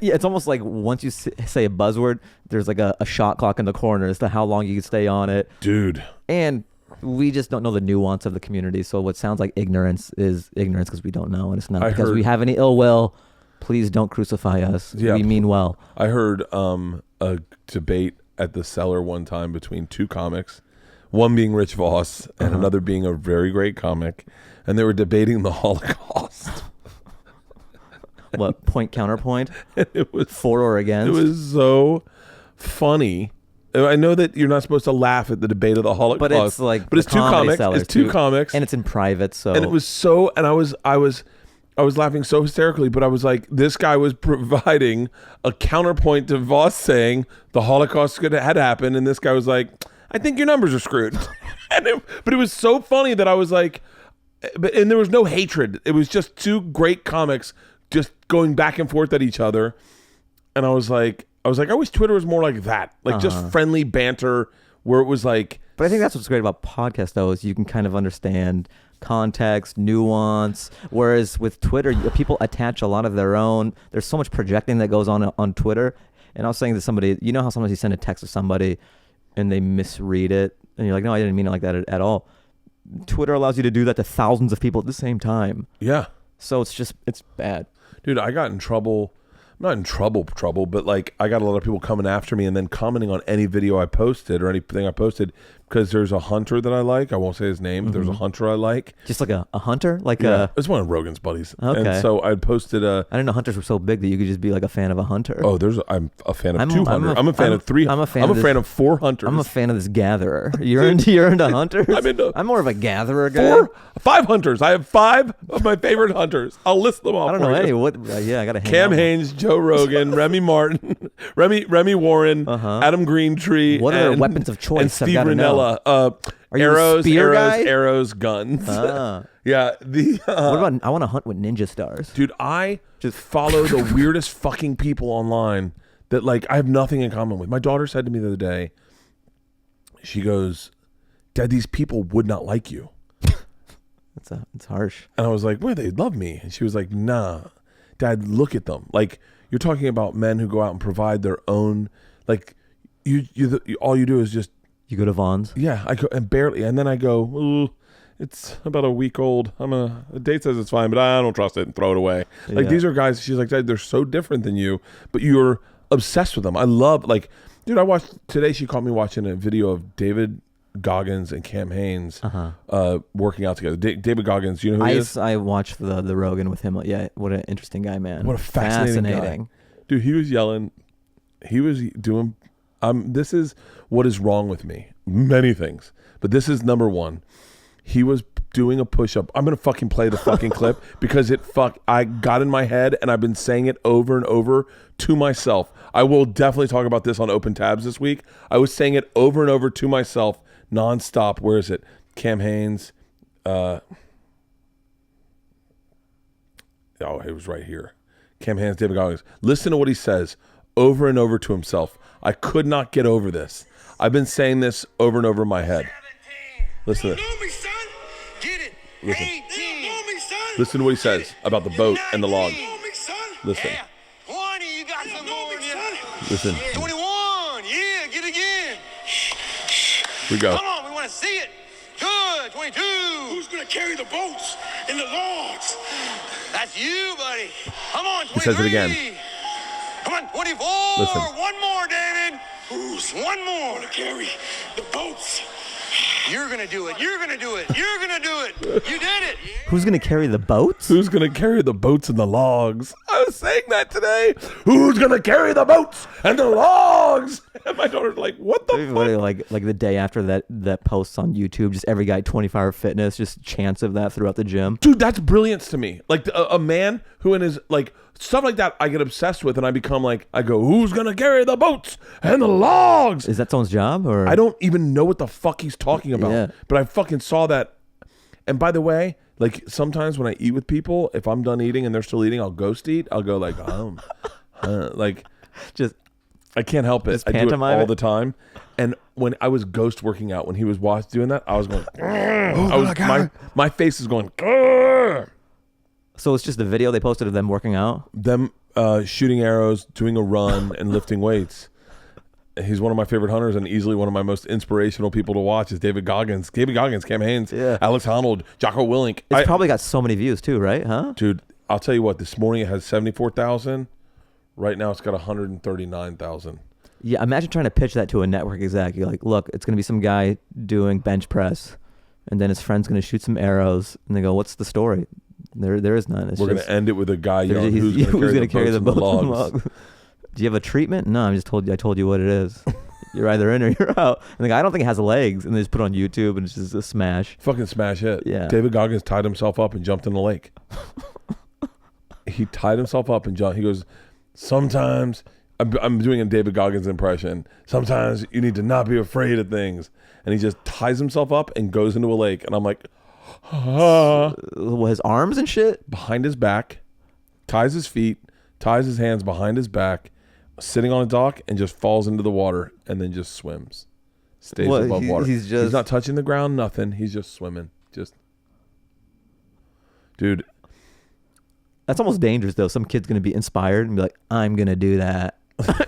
Yeah, it's almost like once you say a buzzword, there's like a shot clock in the corner as to how long you can stay on it. Dude. And we just don't know the nuance of the community. So what sounds like ignorance is ignorance because we don't know, and it's not because we have any ill will. Please don't crucify us. Yeah, we mean well. I heard a debate at the Cellar one time between two comics. One being Rich Voss and another being a very great comic. And they were debating the Holocaust. What, point, counterpoint? It was for or against? It was so funny. I know that you're not supposed to laugh at the debate of the Holocaust. But it's like it's two comics. It's two comics. And it's in private, so. And it was so, and I was laughing so hysterically, but I was like, this guy was providing a counterpoint to Voss saying the Holocaust had happened. And this guy was like, I think your numbers are screwed. But it was so funny that I was like, and there was no hatred. It was just two great comics just going back and forth at each other. And I was like, I wish Twitter was more like that. Like just friendly banter where it was like. But I think that's what's great about podcasts though, is you can kind of understand context, nuance. Whereas with Twitter, people attach a lot of their own. There's so much projecting that goes on Twitter. And I was saying to somebody, you know how sometimes you send a text to somebody and they misread it, and you're like, no, I didn't mean it like that at all. Twitter allows you to do that to thousands of people at the same time. Yeah. So it's bad. Dude, I got in trouble. Not in trouble, but like I got a lot of people coming after me and then commenting on any video I posted or anything I posted because there's a hunter that I like. I won't say his name, but there's a hunter I like. Just like a hunter? It's one of Rogan's buddies. Okay. And so I posted I didn't know hunters were so big that you could just be like a fan of a hunter. Oh, I'm a fan of 200. I'm a fan of 300. I'm a fan of 4 hunters. I'm a fan of this gatherer. You're into hunters? I'm more of a gatherer guy. 5 hunters. I have 5 of my favorite hunters. I'll list them off. I don't know any. What? I got to hang Cam Haines, Joe Rogan, Remy Martin, Remy Warren, Adam Greentree. What are their weapons of choice? And Steve Ranella. Arrows, guns. Yeah. What about I want to hunt with ninja stars? Dude, I just follow the weirdest fucking people online that like I have nothing in common with. My daughter said to me the other day, she goes, Dad, these people would not like you. It's harsh. And I was like, well, they love me. And she was like, nah, Dad, look at them. Like, you're talking about men who go out and provide their own, like, all you do is just. You go to Vaughn's? Yeah, I go, and barely. And then I go, ooh, it's about a week old. The date says it's fine, but I don't trust it and throw it away. Like, these are guys, she's like, Dad, they're so different than you, but you're obsessed with them. I love, like, dude, I watched, today she caught me watching a video of David Goggins and Cam Haines working out together. David Goggins, you know who he is? I watched the Rogan with him. Yeah, what an interesting guy, man. What a fascinating guy. Dude, he was yelling. He was doing, this is what is wrong with me. Many things. But this is number one. He was doing a push-up. I'm going to fucking play the fucking clip because I got in my head and I've been saying it over and over to myself. I will definitely talk about this on Open Tabs this week. I was saying it over and over to myself nonstop. Where is it? Cam Haines. It was right here. Cam Haines, David Goggins. Listen to what he says over and over to himself. I could not get over this. I've been saying this over and over in my head. Listen to this. Listen. Listen to what he says about the boat and the log. Listen. 20, you got some more in you. Listen. 21, yeah, get it again. Here we go. Come on, we want to see it. gonna carry the boats and the logs. That's you, buddy. Come on, 23. He says it again. Come on, 24. Listen. One more, David. Who's one more to carry the boats? You're gonna do it. You're gonna do it. You're gonna do it. You did it. Who's gonna carry the boats? Who's gonna carry the boats and the logs? I was saying that today. Who's gonna carry the boats and the logs? And my daughter's like, "What the fuck?" What, like the day after that posts on YouTube, just every guy at 24-hour fitness, just chants of that throughout the gym. Dude, that's brilliance to me. Like a man who in his like stuff like that, I get obsessed with, and I become like, I go, "Who's gonna carry the boats and the logs?" Is that someone's job, or I don't even know what the fuck he's talking about. Yeah. But I fucking saw that. And by the way, like sometimes when I eat with people, if I'm done eating and they're still eating, I'll ghost eat. I'll go like, like just I can't help it. Just I do it pantomime all it? the time. And when I was ghost working out, when he was doing that, I was going, my face is going, "Grr." So it's just the video they posted of them working out. Them shooting arrows, doing a run, and lifting weights. He's one of my favorite hunters and easily one of my most inspirational people to watch is David Goggins. Cam Haynes, Yeah. Alex Honnold, Jocko Willink. It's probably got so many views too, right? Huh? Dude, I'll tell you what, this morning it has 74,000. Right now it's got 139,000. Yeah, imagine trying to pitch that to a network exec. You're like, look, it's going to be some guy doing bench press, and then his friend's going to shoot some arrows, and they go, what's the story? There is none. It's We're going just- to end it with a guy They're yelling, just- who's going to carry the boats and the logs? logs? Do you have a treatment? No, I told you what it is. You're either in or you're out. And the guy, I don't think it has legs, and they just put it on YouTube, and it's just a smash. Fucking smash hit. Yeah. David Goggins tied himself up and jumped in the lake. He tied himself up and jumped. He goes, sometimes, I'm doing a David Goggins impression. Sometimes you need to not be afraid of things. And he just ties himself up and goes into a lake. And I'm like, His arms and shit. behind his back, ties his feet, ties his hands behind his back, sitting on a dock, and just falls into the water and then just swims. Stays What, above water. he's He's not touching the ground, nothing. He's just swimming. Dude, That's almost dangerous though. Some kid's gonna be inspired and be like, "I'm gonna do that,"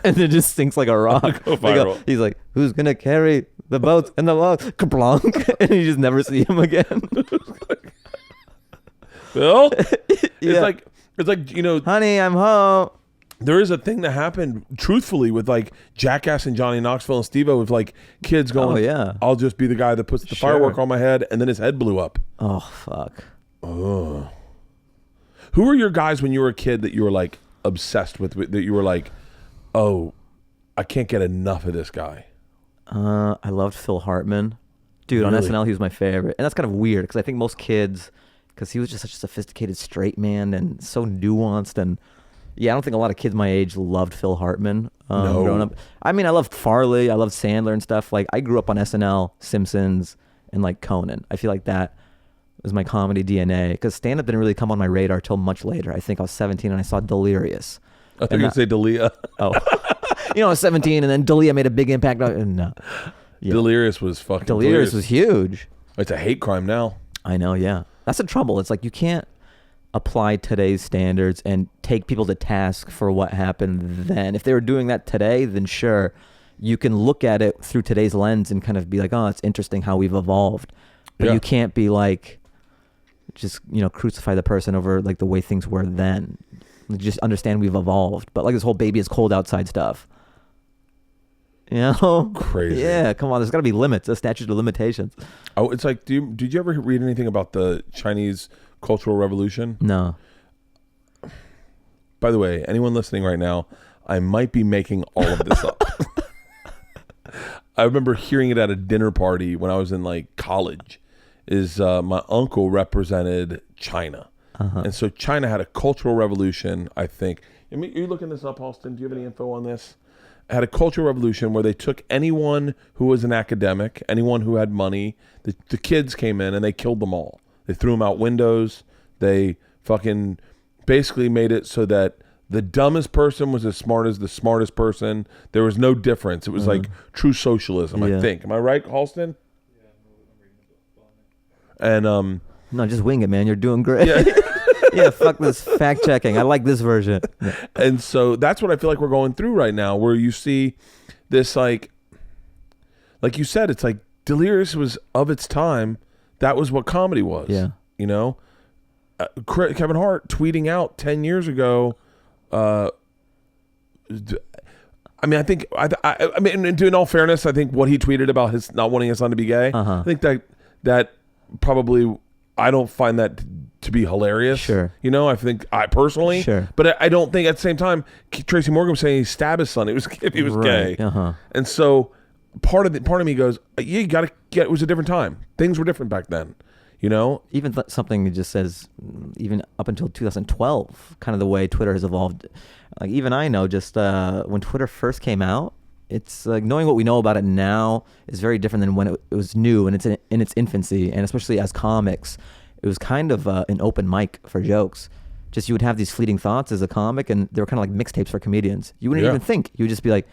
and then just sinks like a rock. Go They go- viral. he's like, "Who's gonna carry the boats and the logs?" Kablonk, and you just never see him again. Bill? Yeah. It's like, you know, Honey, I'm home. there is a thing that happened truthfully with like Jackass and Johnny Knoxville and Steve-O with like kids going, Oh, yeah. I'll just be the guy that puts the Sure. firework on my head, and then his head blew up. Oh fuck. Who were your guys when you were a kid that you were like obsessed with, that you were like, oh, I can't get enough of this guy? I loved Phil Hartman. Dude, on Really? SNL, he was my favorite. And that's kind of weird because I think most kids, because he was just such a sophisticated straight man and so nuanced. And yeah, I don't think a lot of kids my age loved Phil Hartman No. growing up. I mean, I loved Farley. I loved Sandler and stuff. Like, I grew up on SNL, Simpsons, and like Conan. I feel like that was my comedy DNA because stand-up didn't really come on my radar till much later. I think I was 17 and I saw Delirious. I thought you were going to say Dalia. Oh. I was 17 and then Dalia made a big impact. No. Yeah. Delirious was fucking Delirious was huge. It's a hate crime now. I know, yeah. That's the trouble. It's like you can't apply today's standards and take people to task for what happened then. If they were doing that today, then sure, you can look at it through today's lens and kind of be like, oh, it's interesting how we've evolved. But Yeah. you can't be like, just, crucify the person over like the way things were then. Just understand we've evolved. But like this whole baby is cold outside stuff. Crazy. Yeah, come on. There's got to be limits, a statute of limitations. Oh, it's like, did you ever read anything about the Chinese Cultural Revolution? No. By the way, anyone listening right now, I might be making all of this up. I remember hearing it at a dinner party when I was in like college. My uncle represented China. And so China had a cultural revolution, I think. Are you looking this up, Austin? Do you have any info on this? Had a cultural revolution where they took anyone who was an academic, anyone who had money. The kids came in and they killed them all. They threw them out windows. They fucking basically made it so that the dumbest person was as smart as the smartest person. There was no difference. It was like true socialism, I Yeah. think. Am I right, Halston? And No, just wing it, man. You're doing great. yeah. Yeah, fuck this fact checking. I like this version. Yeah. And so that's what I feel like we're going through right now, where you see this like you said, it's like Delirious was of its time. that was what comedy was. Yeah. You know, Kevin Hart tweeting out 10 years ago. I mean, I think I mean, in all fairness, I think what he tweeted about his not wanting his son to be gay. I think that probably I don't find that to be hilarious. Sure. You know, I think I personally. Sure. But I don't think at the same time Tracy Morgan was saying he stabbed his son. It was if he was Right. gay. And so part of me goes, yeah, you got to get. It was a different time. Things were different back then. You know, even something that just says, even up until 2012, kind of the way Twitter has evolved. Like even I know, just when Twitter first came out, it's like knowing what we know about it now is very different than when it was new and it's in its infancy. And especially as comics, it was kind of an open mic for jokes. Just you would have these fleeting thoughts as a comic, and they were kind of like mixtapes for comedians. You wouldn't even think. You would just be like,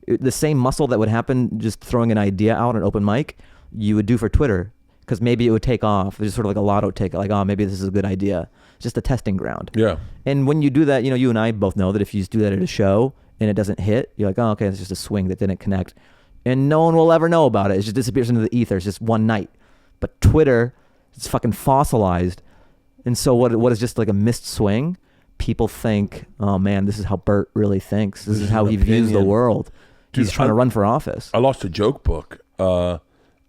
the same muscle that would happen just throwing an idea out on open mic, you would do for Twitter. Because maybe it would take off. It's just sort of like a lotto ticket. Like, oh, maybe this is a good idea. It's just a testing ground. Yeah. And when you do that, you know, you and I both know that if you just do that at a show and it doesn't hit, you're like, oh, okay, it's just a swing that didn't connect. And no one will ever know about it. It just disappears into the ether. It's just one night. But Twitter, it's fucking fossilized. And so what is just like a missed swing, people think, oh, man, this is how Bert really thinks. This is how he views the world. Dude, he's trying to run for office. I lost a joke book.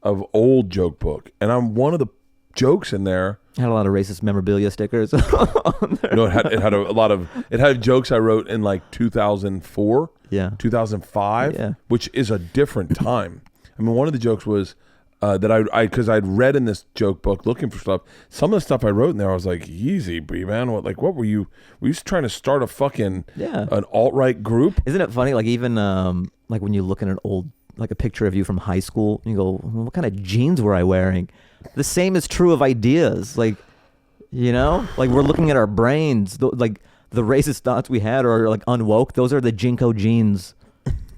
Of old joke book, and I'm one of the jokes in there. It had a lot of racist memorabilia stickers on there. No, it had a lot of jokes I wrote in like 2004, 2005, which is a different time. I mean, one of the jokes was that I because I'd read in this joke book looking for stuff. Some of the stuff I wrote in there, I was like, easy, man. What were you? Were you trying to start a fucking an alt-right group? Isn't it funny? Like even like when you look at an old, like a picture of you from high school, and you go, what kind of jeans were I wearing? The same is true of ideas. Like, you know, like we're looking at our brains, like the racist thoughts we had are like unwoke. Those are the Jinko jeans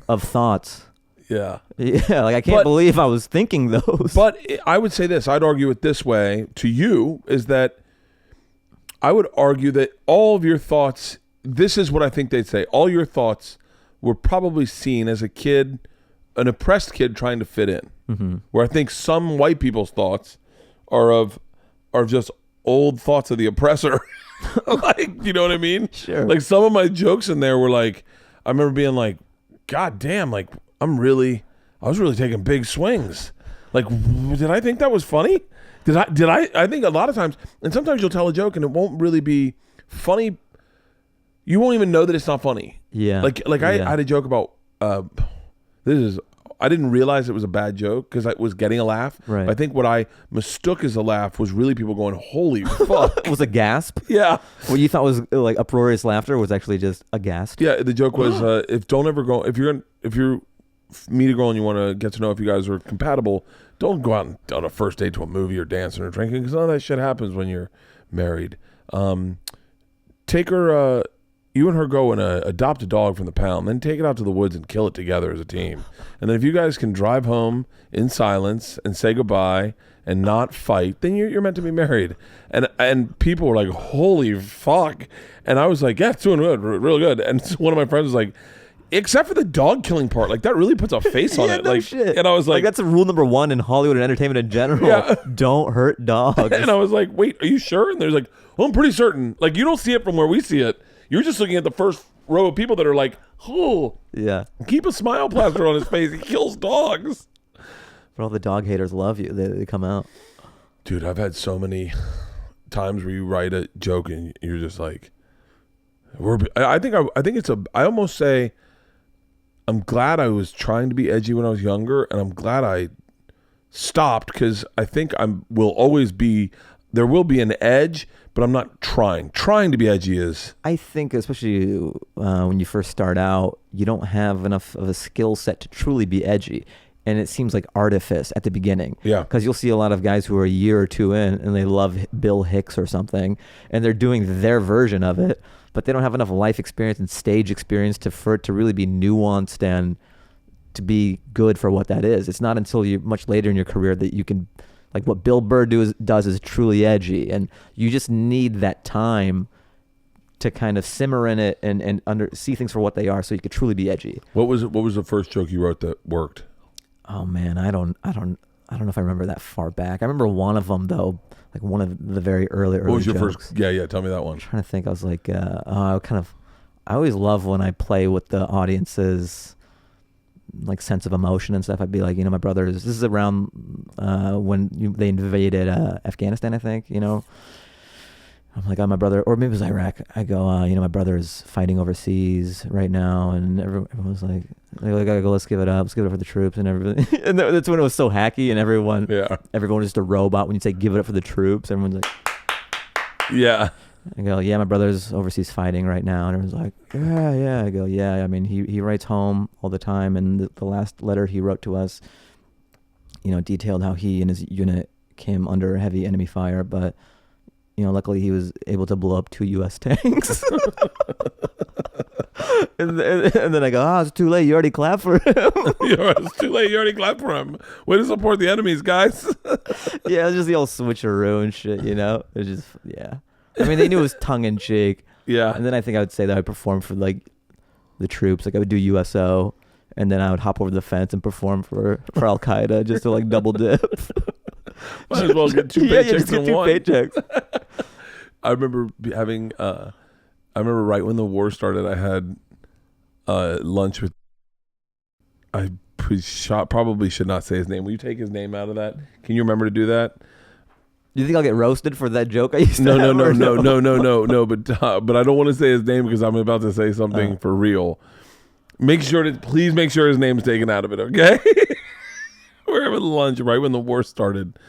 of thoughts. Yeah. Yeah. Like I can't believe I was thinking those. But I would say this, I'd argue it this way to you, is that I would argue that all of your thoughts, this is what I think they'd say. All your thoughts were probably seen as a kid, an oppressed kid trying to fit in. Where I think some white people's thoughts are just old thoughts of the oppressor. Like, you know what I mean? Sure. Like some of my jokes in there were like, I remember being like, God damn, like I was really taking big swings. Like, did I think that was funny? Did I think a lot of times, and sometimes you'll tell a joke and it won't really be funny. You won't even know that it's not funny. Yeah. Like I had a joke about, I didn't realize it was a bad joke because I was getting a laugh. Right. I think what I mistook as a laugh was really people going, holy fuck. It was a gasp. Yeah. What you thought was like uproarious laughter was actually just a gasp. Yeah. The joke was, if you're meet a girl and you want to get to know if you guys are compatible, don't go out on a first date to a movie or dancing or drinking because all that shit happens when you're married. Take her, you and her go and adopt a dog from the pound, then take it out to the woods and kill it together as a team. And then if you guys can drive home in silence and say goodbye and not fight, then you're meant to be married. And people were like, holy fuck. And I was like, yeah, it's doing good, real good. And one of my friends was like, except for the dog killing part, like that really puts a face on it. No like shit. And I was like that's a rule number one in Hollywood and entertainment in general. Yeah. Don't hurt dogs. And I was like, wait, are you sure? And there's like, well, I'm pretty certain. Like you don't see it from where we see it. You're just looking at the first row of people that are like, oh, yeah, keep a smile plaster on his face. He kills dogs. But all the dog haters love you. They come out. Dude, I've had so many times where you write a joke and you're just like, I almost say, I'm glad I was trying to be edgy when I was younger, and I'm glad I stopped because I think there will be an edge, but I'm not trying. Trying to be edgy is... I think especially when you first start out, you don't have enough of a skill set to truly be edgy. And it seems like artifice at the beginning. Yeah. Because you'll see a lot of guys who are a year or two in and they love Bill Hicks or something, and they're doing their version of it, but they don't have enough life experience and stage experience for it to really be nuanced and to be good for what that is. It's not until you're much later in your career that you can... Like what Bill Bert does is truly edgy, and you just need that time to kind of simmer in it and see things for what they are, so you could truly be edgy. What was the first joke you wrote that worked? Oh man, I don't I don't know if I remember that far back. I remember one of them though, like one of the very early What was your jokes. first? Yeah, tell me that one. I'm trying to think. I was like, I always love when I play with the audience's like sense of emotion and stuff. I'd be like, my brothers. This is around when they invaded Afghanistan, I think. I'm like, my brother, or maybe it was Iraq. I go, my brother is fighting overseas right now, and everyone was like, I go, let's give it up for the troops and everything. And that's when it was so hacky, and everyone was just a robot. When you say give it up for the troops, everyone's like, yeah. I go, yeah, my brother's overseas fighting right now, and everyone's like, yeah. I go, yeah. I mean, he writes home all the time, and the last letter he wrote to us, detailed how he and his unit came under heavy enemy fire, but. Luckily he was able to blow up 2 U.S. tanks. and then I go, it's too late. You already clapped for him. It's too late. You already clapped for him. Way to support the enemies, guys. Yeah, it was just the old switcheroo and shit, It was just, yeah. I mean, they knew it was tongue in cheek. Yeah. And then I think I would say that I performed for, like, the troops. Like, I would do USO, and then I would hop over the fence and perform for Al-Qaeda just to, like, double dip. Might as well get 2 paychecks just get in 2 one. paychecks. I remember having, I remember right when the war started, I had lunch with, probably should not say his name. Will you take his name out of that? Can you remember to do that? Do you think I'll get roasted for that joke I used to have? No, but I don't want to say his name because I'm about to say something for real. Please make sure his name's taken out of it, okay? We're having lunch right when the war started.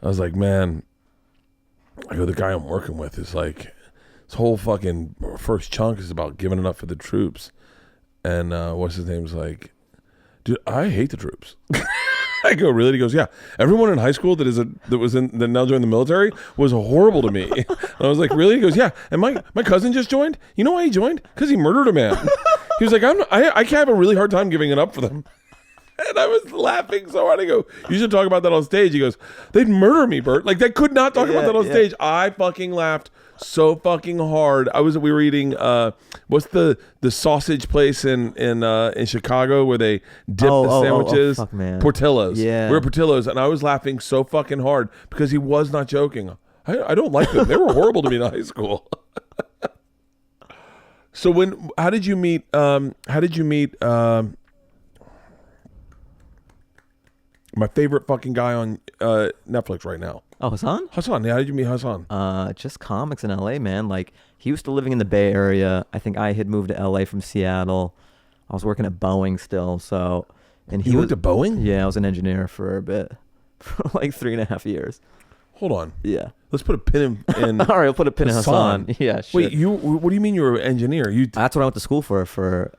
I was like, man, the guy I'm working with is like, this whole fucking first chunk is about giving it up for the troops. And what's his name's like, dude, I hate the troops. I go, really? He goes, yeah. Everyone in high school that now joined the military was horrible to me. And I was like, really? He goes, yeah. And my cousin just joined. You know why he joined? Because he murdered a man. He was like, I can't have a really hard time giving it up for them. And I was laughing so hard. I go, you should talk about that on stage. He goes, they'd murder me, Bert. Like, they could not talk about that on stage. I fucking laughed so fucking hard. We were eating, what's the sausage place in Chicago where they dip the sandwiches? Fuck, man. Portillo's. Yeah. We were at Portillo's, and I was laughing so fucking hard because he was not joking. I don't like them. They were horrible to me in high school. So how did you meet my favorite fucking guy on Netflix right now? Oh, Hassan? Hassan, yeah. How did you meet Hassan? Just comics in LA, man. Like, he used to living in the Bay Area. I think I had moved to LA from Seattle. I was working at Boeing still, so. And he worked at Boeing? Yeah, I was an engineer for a bit, for like 3.5 years. Hold on. Yeah. Let's put a pin in. All right, I'll put a pin in Hassan. Yeah, sure. Wait, what do you mean you were an engineer? That's what I went to school for.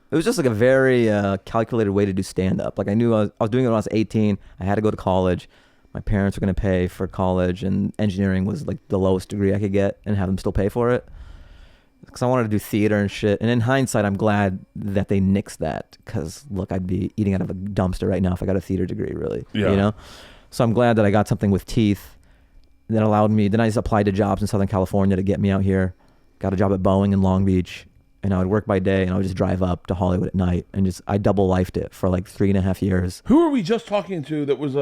It was just like a very calculated way to do stand-up. Like, I knew I was doing it when I was 18. I had to go to college. My parents were going to pay for college, and engineering was like the lowest degree I could get and have them still pay for it. Because I wanted to do theater and shit. And in hindsight, I'm glad that they nixed that. Because, look, I'd be eating out of a dumpster right now if I got a theater degree, really. Yeah. So I'm glad that I got something with teeth that allowed me. Then I just applied to jobs in Southern California to get me out here. Got a job at Boeing in Long Beach. And I would work by day, and I would just drive up to Hollywood at night. And I double lifed it for like 3.5 years. Who were we just talking to that was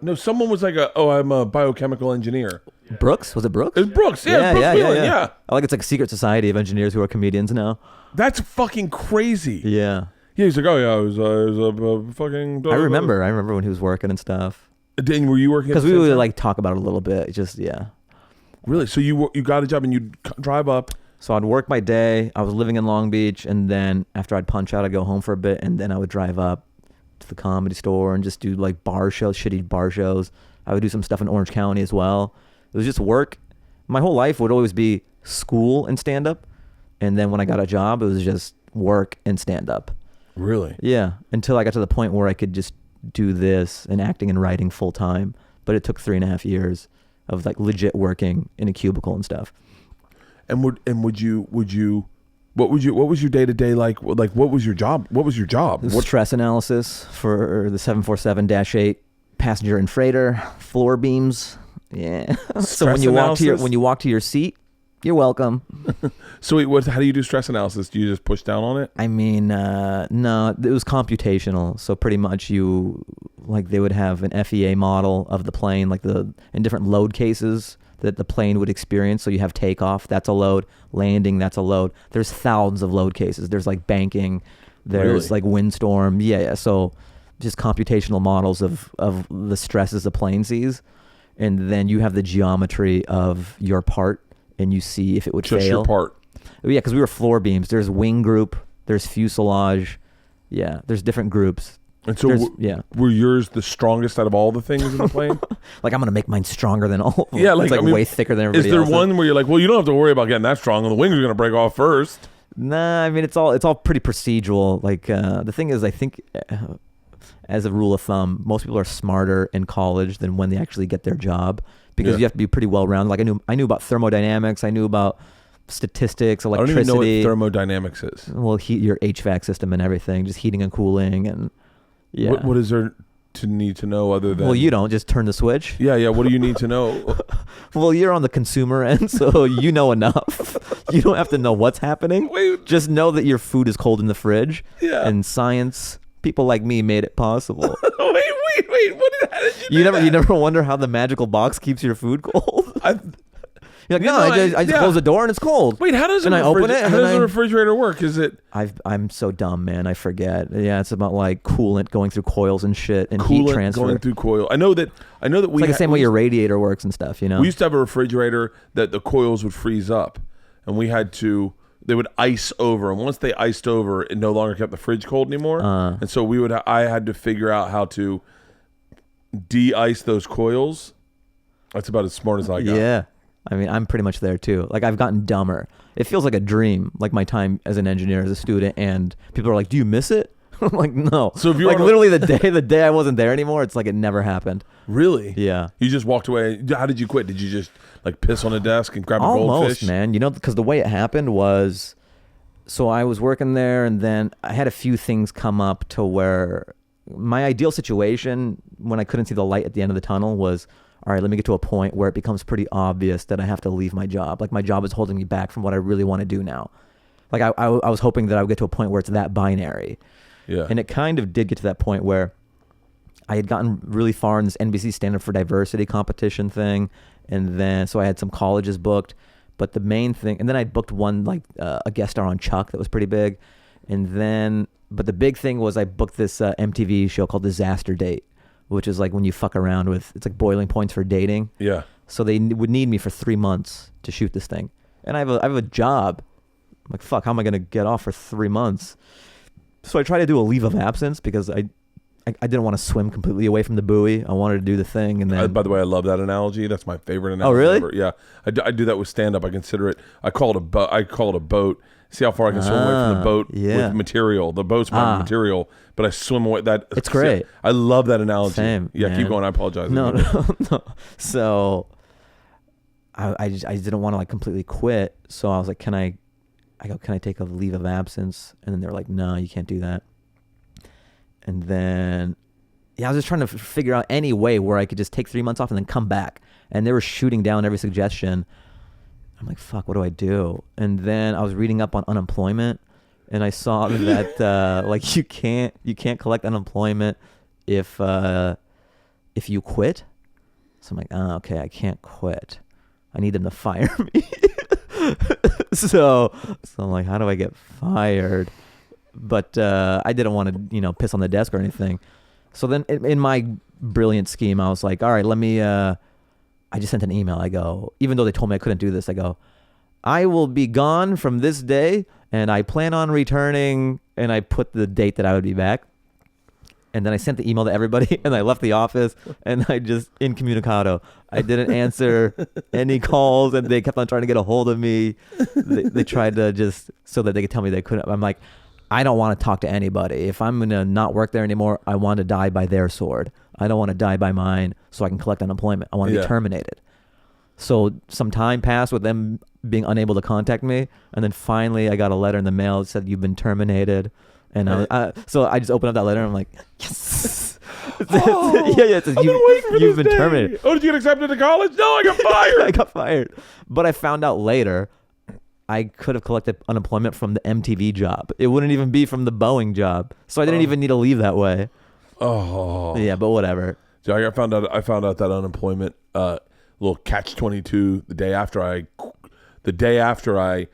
no, someone was like I'm a biochemical engineer. Yeah. Brooks? Was it Brooks? It was Brooks. Yeah, Brooks Wheelan, yeah. I like it's like a secret society of engineers who are comedians now. That's fucking crazy. Yeah. Yeah, he's like, oh yeah, I was a fucking. I remember when he was working and stuff. Then were you working? Because we would like talk about it a little bit. Just yeah. Really? So you got a job and you'd drive up. So I'd work by day. I was living in Long Beach, and then after I'd punch out, I'd go home for a bit, and then I would drive up to the Comedy Store and just do like bar shows, shitty bar shows. I would do some stuff in Orange County as well. It was just work. My whole life would always be school and stand up, and then when I got a job, it was just work and stand up. Really? Yeah, until I got to the point where I could just do this and acting and writing full time. But it took 3.5 years of like legit working in a cubicle and stuff. And what was your day to day like? Like, what was your job? Stress analysis for the 747-8 passenger and freighter floor beams. Yeah. So when you walk to your seat, You're welcome. So wait, how do you do stress analysis? Do you just push down on it? I mean, no, it was computational. So pretty much they would have an FEA model of the plane, in different load cases that the plane would experience. So you have takeoff, that's a load. Landing, that's a load. There's thousands of load cases. There's banking. There's Really? windstorm. Yeah. So just computational models of the stresses the plane sees. And then you have the geometry of your part and you see if it would fail. Just your part. Yeah, because we were floor beams. There's wing group. There's fuselage. Yeah, there's different groups. And so were yours the strongest out of all the things in the plane? I'm going to make mine stronger than all of them. Yeah, it's way thicker than everybody else's. else's. Is there one where you're like, well, you don't have to worry about getting that strong, and the wings are going to break off first? Nah, I mean, it's all pretty procedural. The thing is, I think, as a rule of thumb, most people are smarter in college than when they actually get their job because you have to be pretty well-rounded. I knew about thermodynamics. I knew about statistics, electricity. I don't even know what thermodynamics is. Well, heat your HVAC system and everything, just heating and cooling and yeah. What is there to need to know other than? Well, you don't just turn the switch. Yeah. What do you need to know? Well, you're on the consumer end, so you know enough. You don't have to know what's happening. Wait. Just know that your food is cold in the fridge. Yeah. And science, people like me made it possible. Wait. How did you do that? You never wonder how the magical box keeps your food cold? You're like, I just close the door and it's cold. Wait, how does I open it? How does the refrigerator work? Is it? I'm so dumb, man. I forget. Yeah, it's about coolant going through coils and shit and Coolant heat transfer. going through coil. I know that we. It's the same way your radiator works and stuff. You know. We used to have a refrigerator that the coils would freeze up, and they would ice over, and once they iced over, it no longer kept the fridge cold anymore. And so I had to figure out how to de-ice those coils. That's about as smart as I got. Yeah. I mean, I'm pretty much there too. I've gotten dumber. It feels like a dream, my time as an engineer, as a student, and people are like, "Do you miss it?" I'm like, "No." So if you literally the day I wasn't there anymore, it's like it never happened. Really? Yeah. You just walked away. How did you quit? Did you just piss on a desk and grab a Almost, goldfish? man. Because the way it happened was, so I was working there, and then I had a few things come up to where my ideal situation, when I couldn't see the light at the end of the tunnel, was, all right, let me get to a point where it becomes pretty obvious that I have to leave my job. My job is holding me back from what I really want to do now. I was hoping that I would get to a point where it's that binary. Yeah. And it kind of did get to that point where I had gotten really far in this NBC Stand Up for Diversity competition thing. And then, so I had some colleges booked. But the main thing, and then I booked one, a guest star on Chuck that was pretty big. And then, but the big thing was I booked this MTV show called Disaster Date, which is when you fuck around with, it's boiling points for dating. Yeah. So they would need me for 3 months to shoot this thing. And I have a job. I'm like, fuck, how am I going to get off for 3 months? So I tried to do a leave of absence because I didn't want to swim completely away from the buoy. I wanted to do the thing. And then, by the way, I love that analogy. That's my favorite analogy. Oh, really? Ever. Yeah. I do that with stand-up. I consider it, I call it a boat. See how far I can swim away from the boat with material. The boat's my material, but I swim away. It's great. I love that analogy. Same, yeah, man. keep going. I apologize. No. So I didn't want to completely quit. So I was like, can I take a leave of absence? And then they were like, no, you can't do that. And then, I was just trying to figure out any way where I could just take 3 months off and then come back. And they were shooting down every suggestion. I'm like, fuck, what do I do? And then I was reading up on unemployment, and I saw that you can't collect unemployment if you quit. So I'm like, oh, okay, I can't quit. I need them to fire me. so I'm like, how do I get fired? But I didn't want to piss on the desk or anything. So then in my brilliant scheme, I was like, all right, let me. I just sent an email. I go, even though they told me I couldn't do this, I go, I will be gone from this day, and I plan on returning, and I put the date that I would be back. And then I sent the email to everybody, and I left the office, and I just, incommunicado. I didn't answer any calls, and they kept on trying to get a hold of me. They tried to just, so that they could tell me they couldn't. I'm like, I don't want to talk to anybody. If I'm going to not work there anymore, I want to die by their sword. I don't want to die by mine so I can collect unemployment. I want to be terminated. So some time passed with them being unable to contact me. And then finally I got a letter in the mail that said, you've been terminated. And so I just opened up that letter and I'm like, yes. Yeah. It says, I've been waiting for you've this been day. terminated. Oh, did you get accepted to college? No, I got fired. I got fired. But I found out later I could have collected unemployment from the MTV job. It wouldn't even be from the Boeing job. So I didn't even need to leave that way. Oh. Yeah, but whatever. So I found out that unemployment little catch-22 the day after I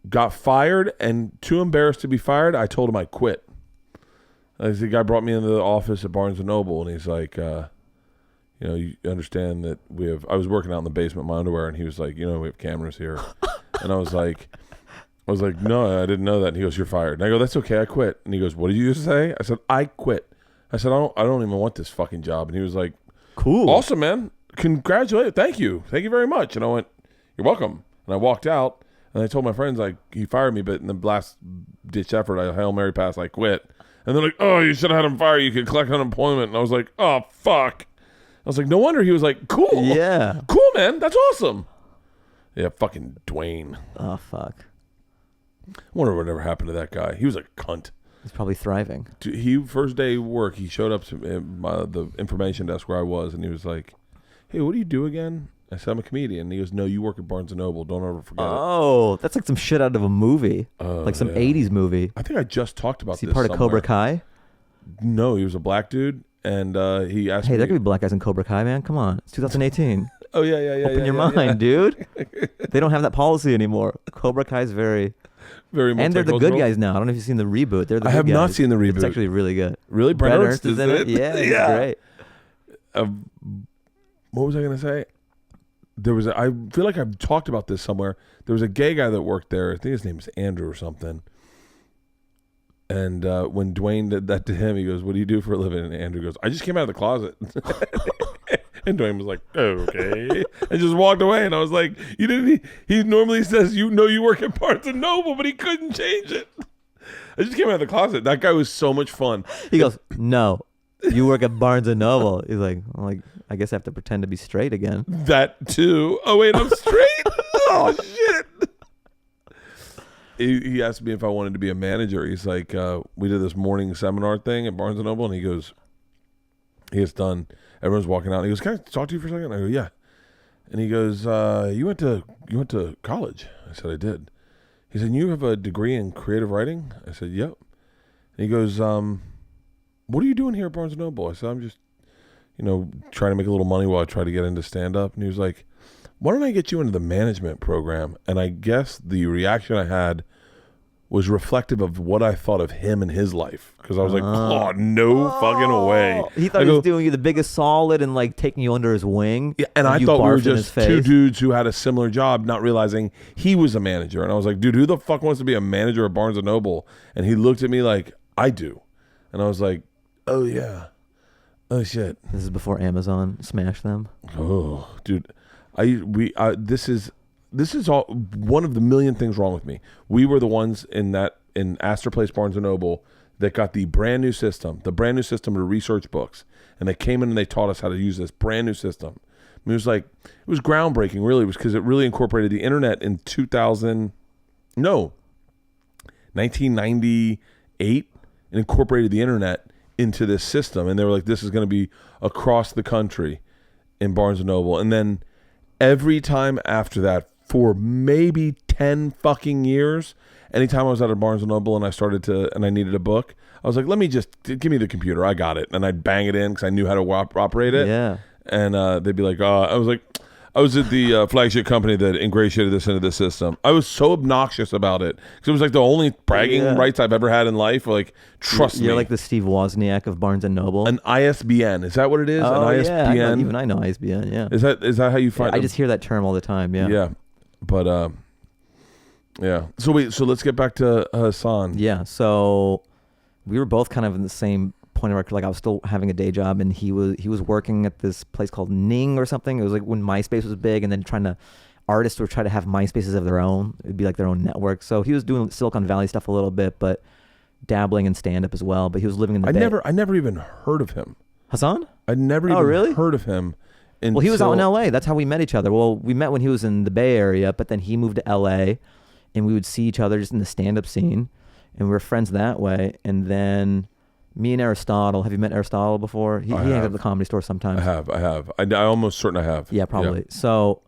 got fired, and too embarrassed to be fired, I told him I quit. The guy brought me into the office at Barnes & Noble, and he's like, you understand that I was working out in the basement in my underwear, and he was like, we have cameras here. And I was like, no, I didn't know that. And he goes, you're fired. And I go, that's okay, I quit. And he goes, what did you just say? I said, I quit. I said, I don't even want this fucking job. And he was like, cool. Awesome, man. Congratulations. Thank you very much. And I went, you're welcome. And I walked out, and I told my friends, like, he fired me, but in the last ditch effort, I Hail Mary pass, I quit. And they're like, oh, you should have had him fire. You could collect unemployment. And I was like, oh, fuck. I was like, no wonder. He was like, cool. Yeah. Cool, man. That's awesome. Yeah, fucking Dwayne. Oh, fuck. I wonder whatever happened to that guy. He was a cunt. He's probably thriving. Dude, first day of work, he showed up to the information desk where I was, and he was like, hey, what do you do again? I said, I'm a comedian. And he goes, no, you work at Barnes & Noble. Don't ever forget it. Oh, that's like some shit out of a movie. Like some 80s movie. I think I just talked about Is he this part of somewhere. Cobra Kai? No, he was a black dude, and he asked me. Hey, there could be black guys in Cobra Kai, man. Come on. It's 2018. Oh, yeah. Open your mind, dude. They don't have that policy anymore. Cobra Kai's very and they're the good guys now. I don't know if you've seen the reboot. They're the good I have guys. not seen the reboot. It's actually really good. Really? Brett Ernst is in it? Yeah, it's great. What was I going to say? I feel like I've talked about this somewhere. There was a gay guy that worked there. I think his name is Andrew or something. And when Dwayne did that to him, he goes, what do you do for a living? And Andrew goes, I just came out of the closet. And Dwayne was like, okay. And just walked away. And I was like, you didn't. He normally says, you work at Barnes & Noble, but he couldn't change it. I just came out of the closet. That guy was so much fun. He goes, no, you work at Barnes & Noble. He's like, I guess I have to pretend to be straight again. That too. Oh, wait, I'm straight? Oh, shit. He asked me if I wanted to be a manager. He's like, we did this morning seminar thing at Barnes & Noble, and he goes, he gets done. Everyone's walking out. And he goes, can I talk to you for a second? I go, yeah. And he goes, you went to college? I said, I did. He said, you have a degree in creative writing? I said, yep. And he goes, what are you doing here at Barnes & Noble? I said, I'm just, trying to make a little money while I try to get into stand-up. And he was like, why don't I get you into the management program? And I guess the reaction I had was reflective of what I thought of him and his life. Because I was like, oh, no fucking way. He thought he was doing you the biggest solid and like taking you under his wing. Yeah, and I thought we were just two dudes who had a similar job, not realizing he was a manager. And I was like, dude, who the fuck wants to be a manager at Barnes & Noble? And he looked at me like, I do. And I was like, oh, yeah. Oh, shit. This is before Amazon smashed them. Oh, dude. This is all one of the million things wrong with me. We were the ones in Astor Place, Barnes & Noble, that got the brand new system to research books. And they came in and they taught us how to use this brand new system. I mean, it was groundbreaking, really. It was because it really incorporated the internet in 1998. It incorporated the internet into this system. And they were like, this is going to be across the country in Barnes & Noble. And then every time after that, for maybe 10 fucking years, anytime I was at a Barnes & Noble and I needed a book, I was like, give me the computer. I got it. And I'd bang it in because I knew how to operate it. Yeah. And they'd be like, I was at the flagship company that ingratiated this into the system. I was so obnoxious about it because it was like the only bragging rights I've ever had in life. Like, trust me. You're like the Steve Wozniak of Barnes & Noble. An ISBN. Is that what it is? Oh, an ISBN? Yeah. Even I know ISBN, yeah. Is that how you find I just hear that term all the time, yeah. Yeah. But, yeah. So let's get back to Hassan. Yeah, so we were both kind of in the same point of our, like I was still having a day job and he was working at this place called Ning or something. It was like when MySpace was big and then artists would try to have MySpaces of their own. It'd be like their own network. So he was doing Silicon Valley stuff a little bit, but dabbling in stand-up as well. But he was living in the Bay. I never even heard of him. Hassan? I never even heard of him. Well, he was out in LA. That's how we met each other. Well, we met when he was in the Bay Area, but then he moved to LA and we would see each other just in the stand-up scene and we were friends that way. And then Me and Aristotle. Have you met Aristotle before? He hangs out at the Comedy Store sometimes. I have. I almost certain I have. Yeah, probably. So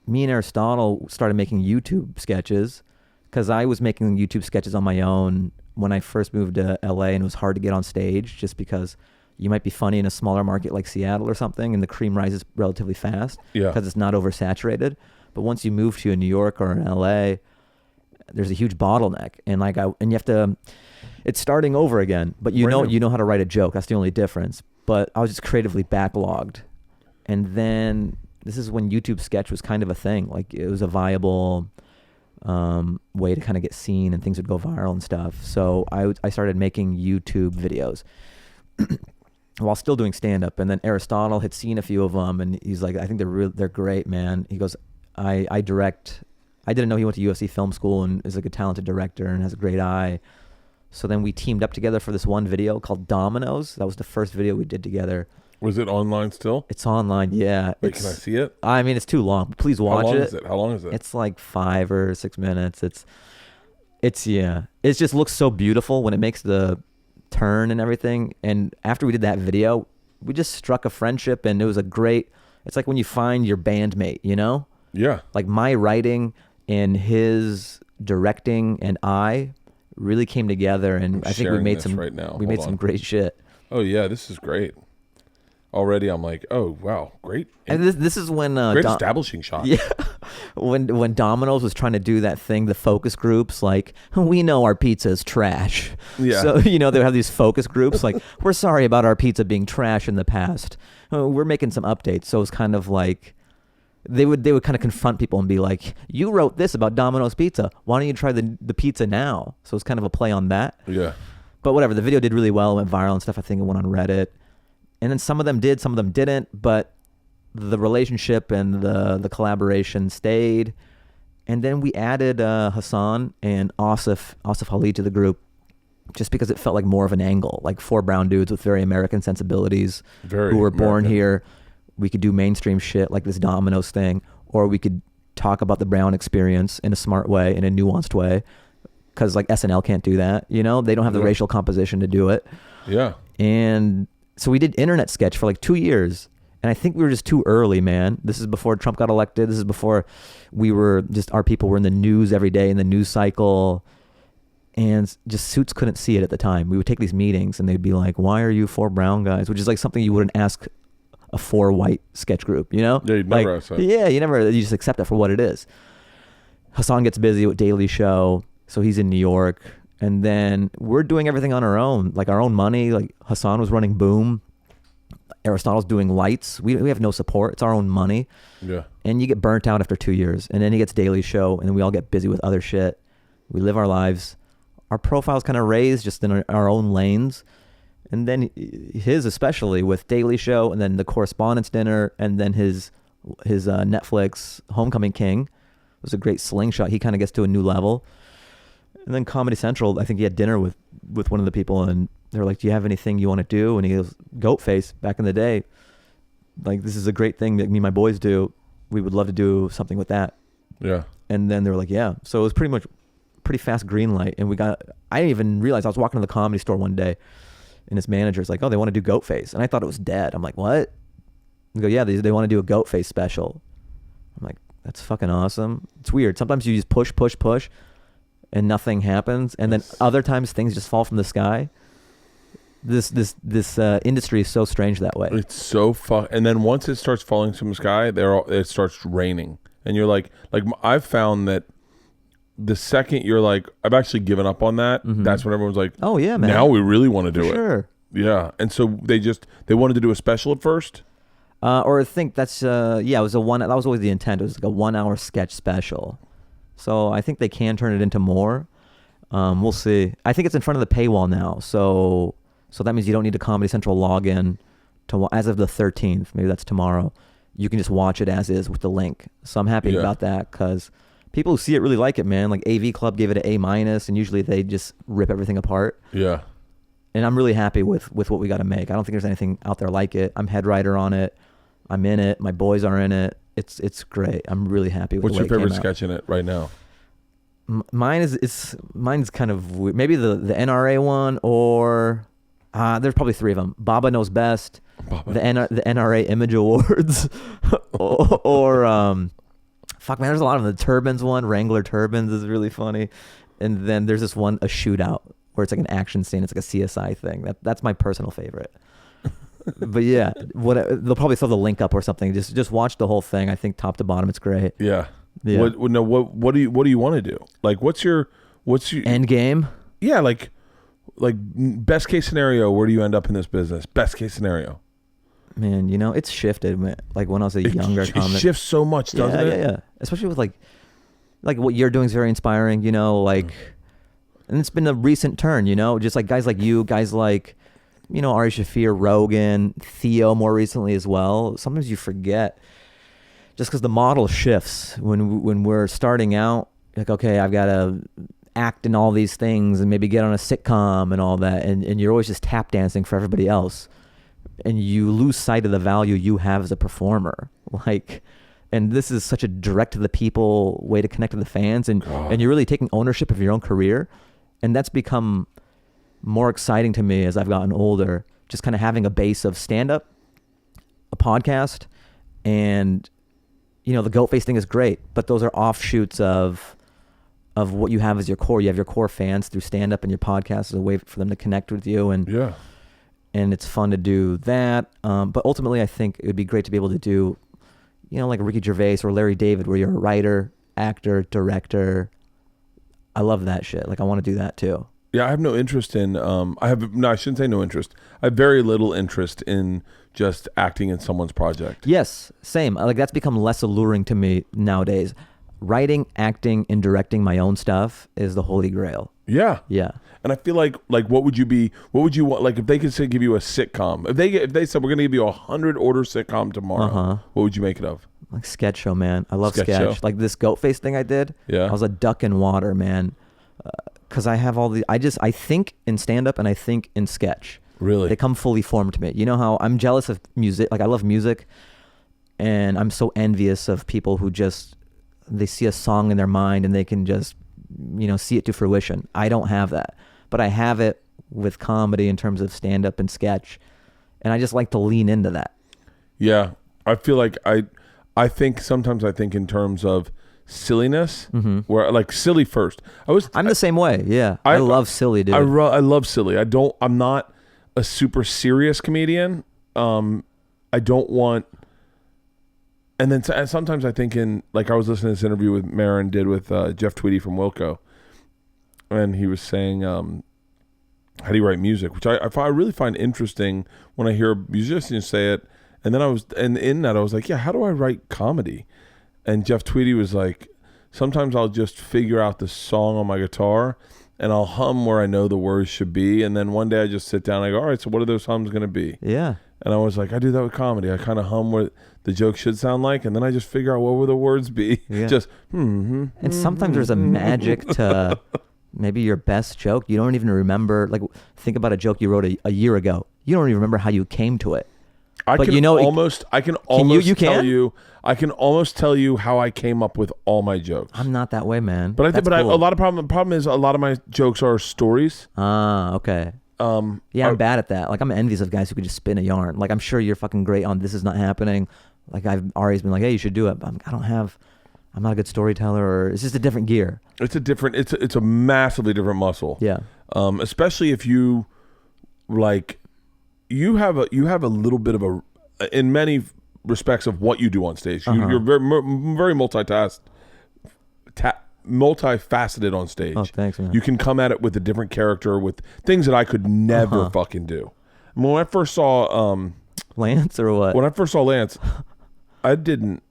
me and Aristotle started making YouTube sketches because I was making YouTube sketches on my own when I first moved to LA, and it was hard to get on stage just because you might be funny in a smaller market like Seattle or something, and the cream rises relatively fast because it's not oversaturated. But once you move to New York or in LA, there's a huge bottleneck, and you have to. It's starting over again, but you know how to write a joke. That's the only difference. But I was just creatively backlogged, and then this is when YouTube sketch was kind of a thing. Like it was a viable way to kind of get seen, and things would go viral and stuff. So I started making YouTube videos while still doing stand up. And then Aristotle had seen a few of them, and he's like, I think they're great, man. He goes, I direct. I didn't know he went to USC Film School and is like a talented director and has a great eye. So then we teamed up together for this one video called Dominoes. That was the first video we did together. Was it online still? It's online, yeah. Wait, can I see it? I mean, it's too long. Please watch it. How long is it? It's like 5 or 6 minutes. It just looks so beautiful when it makes the turn and everything. And after we did that video, we just struck a friendship, and it was it's like when you find your bandmate, you know? Yeah. Like my writing and his directing and I really came together, and I think we made some right now. Some great shit. Oh yeah, this is great. Already I'm like, oh wow, great. And this is when great establishing shot. Yeah. when Domino's was trying to do that thing, the focus groups, like, we know our pizza is trash. Yeah. So, they would have these focus groups like, we're sorry about our pizza being trash in the past. We're making some updates. So it's kind of like they would kind of confront people and be like, you wrote this about Domino's Pizza. Why don't you try the pizza now? So it's kind of a play on that. Yeah. But whatever, the video did really well. It went viral and stuff. I think it went on Reddit. And then some of them did, some of them didn't. But the relationship and the collaboration stayed. And then we added Hassan and Asif Ali to the group just because it felt like more of an angle. Like 4 brown dudes with very American sensibilities who were born here. We could do mainstream shit like this Domino's thing, or we could talk about the brown experience in a smart way, in a nuanced way, because like SNL can't do that, they don't have the racial composition to do it. Yeah. And so we did internet sketch for like 2 years, and I think we were just too early, man. This is before Trump got elected. This is before our people were in the news every day, in the news cycle, and just suits couldn't see it at the time. We would take these meetings and they'd be like, why are you 4 brown guys? Which is like something you wouldn't ask a 4 white sketch group, Yeah, you'd never ask that. Yeah, you just accept it for what it is. Hassan gets busy with Daily Show, so he's in New York, and then we're doing everything on our own, like our own money. Like Hassan was running Boom, Aristotle's doing lights. We have no support. It's our own money. Yeah. And you get burnt out after 2 years, and then he gets Daily Show, and then we all get busy with other shit. We live our lives. Our profile's kind of raised just in our own lanes. And then his, especially with Daily Show, and then the Correspondence Dinner, and then his Netflix Homecoming King. It was a great slingshot. He kind of gets to a new level. And then Comedy Central, I think he had dinner with one of the people, and they're like, do you have anything you want to do? And he goes, Goat Face, back in the day. Like, this is a great thing that me and my boys do. We would love to do something with that. Yeah. And then they were like, yeah. So it was pretty fast green light. And I didn't even realize, I was walking to the Comedy Store one day, and his manager's like, oh, they want to do Goat Face. And I thought it was dead. I'm like, what? They go, yeah, they want to do a Goat Face special. I'm like, that's fucking awesome. It's weird. Sometimes you just push, and nothing happens. And then other times things just fall from the sky. This industry is so strange that way. It's so and then once it starts falling from the sky, it starts raining. And you're like I've found that the second you're like, I've actually given up on that, that's when everyone's like, oh yeah, man, now we really want to do it. Sure. Yeah. And so they wanted to do a special at first. Or I think that's it was that was always the intent. It was like a 1 hour sketch special. So I think they can turn it into more. We'll see. I think it's in front of the paywall now. So that means you don't need a Comedy Central login as of the 13th. Maybe that's tomorrow. You can just watch it as is with the link. So I'm happy about that, because people who see it really like it, man. Like AV Club gave it an A-, and usually they just rip everything apart. Yeah. And I'm really happy with what we got to make. I don't think there's anything out there like it. I'm head writer on it. I'm in it. My boys are in it. It's great. I'm really happy with What's the way your favorite it came sketch in it right now? Mine's kind of weird. Maybe the NRA one, or There's probably 3 of them. Baba Knows Best, the NRA Image Awards, or fuck man, there's a lot of them. The Turbans one, Wrangler Turbans is really funny, and then there's this one, A Shootout, where it's like an action scene. It's like a CSI thing. That's my personal favorite. But yeah, they'll probably throw the link up or something. Just watch the whole thing. I think top to bottom, it's great. Yeah. What do you want to do? Like, what's your end game? Yeah, like best case scenario. Where do you end up in this business? Best case scenario. Man, it's shifted. Like when I was a younger comic, it shifts so much, doesn't it? Yeah. Especially with like what you're doing is very inspiring. And it's been a recent turn. Just like guys like you, guys like Ari Shaffir, Rogan, Theo, more recently as well. Sometimes you forget, just because the model shifts when we're starting out. Like, okay, I've got to act in all these things and maybe get on a sitcom and all that, and you're always just tap dancing for everybody else. And you lose sight of the value you have as a performer. And this is such a direct to the people way to connect to the fans, and you're really taking ownership of your own career. And that's become more exciting to me as I've gotten older, just kind of having a base of stand-up, a podcast, and the goat face thing is great, but those are offshoots of what you have as your core. You have your core fans through stand-up, and your podcast is a way for them to connect with you. And yeah. And it's fun to do that. But ultimately, I think it would be great to be able to do, like Ricky Gervais or Larry David, where you're a writer, actor, director. I love that shit. Like, I want to do that too. Yeah, I have no interest in, I shouldn't say no interest. I have very little interest in just acting in someone's project. Yes, same. Like, that's become less alluring to me nowadays. Writing, acting, and directing my own stuff is the holy grail. Yeah. Yeah. And I feel like what would you want, like if they could say give you a sitcom, if they said we're going to give you 100 order sitcom tomorrow, what would you make it of? Like sketch show, man. I love sketch. Show. Like this goat face thing I did. Yeah. I was a duck in water, man. Cause I have all the, I think in stand up and I think in sketch. Really? They come fully formed to me. You know how I'm jealous of music. Like I love music, and I'm so envious of people who they see a song in their mind and they can just, see it to fruition. I don't have that, but I have it with comedy in terms of stand up and sketch. And I just like to lean into that. Yeah. I feel like I think sometimes in terms of silliness, where like silly first. I'm the same way. Yeah. I love silly, dude. I love silly. I'm not a super serious comedian. I don't want, and then sometimes I think I was listening to this interview with Marin did with Jeff Tweedy from Wilco, and he was saying, how do you write music? Which I really find interesting when I hear musicians say it. And then in that I was like, yeah, how do I write comedy? And Jeff Tweedy was like, sometimes I'll just figure out the song on my guitar and I'll hum where I know the words should be. And then one day I just sit down and I go, all right, so what are those hums going to be? Yeah. And I was like, I do that with comedy. I kind of hum where the joke should sound like, and then I just figure out what will the words be. Yeah. Just, And sometimes there's a magic to maybe your best joke. You don't even remember, like think about a joke you wrote a year ago. You don't even remember how you came to it. I can almost tell you how I came up with all my jokes. I'm not that way, man. But the problem is a lot of my jokes are stories. Okay. I'm bad at that. Like I'm envious of guys who could just spin a yarn. Like I'm sure you're fucking great on This Is Not Happening. Like I've always been like, hey, you should do it. But I'm not a good storyteller, or it's just a different gear. It's a massively different muscle. Yeah. Especially if you like. You have a little bit of in many respects of what you do on stage. You're very multifaceted on stage. Oh, thanks, man. You can come at it with a different character, with things that I could never fucking do. I mean, when I first saw Lance or what? When I first saw Lance, I didn't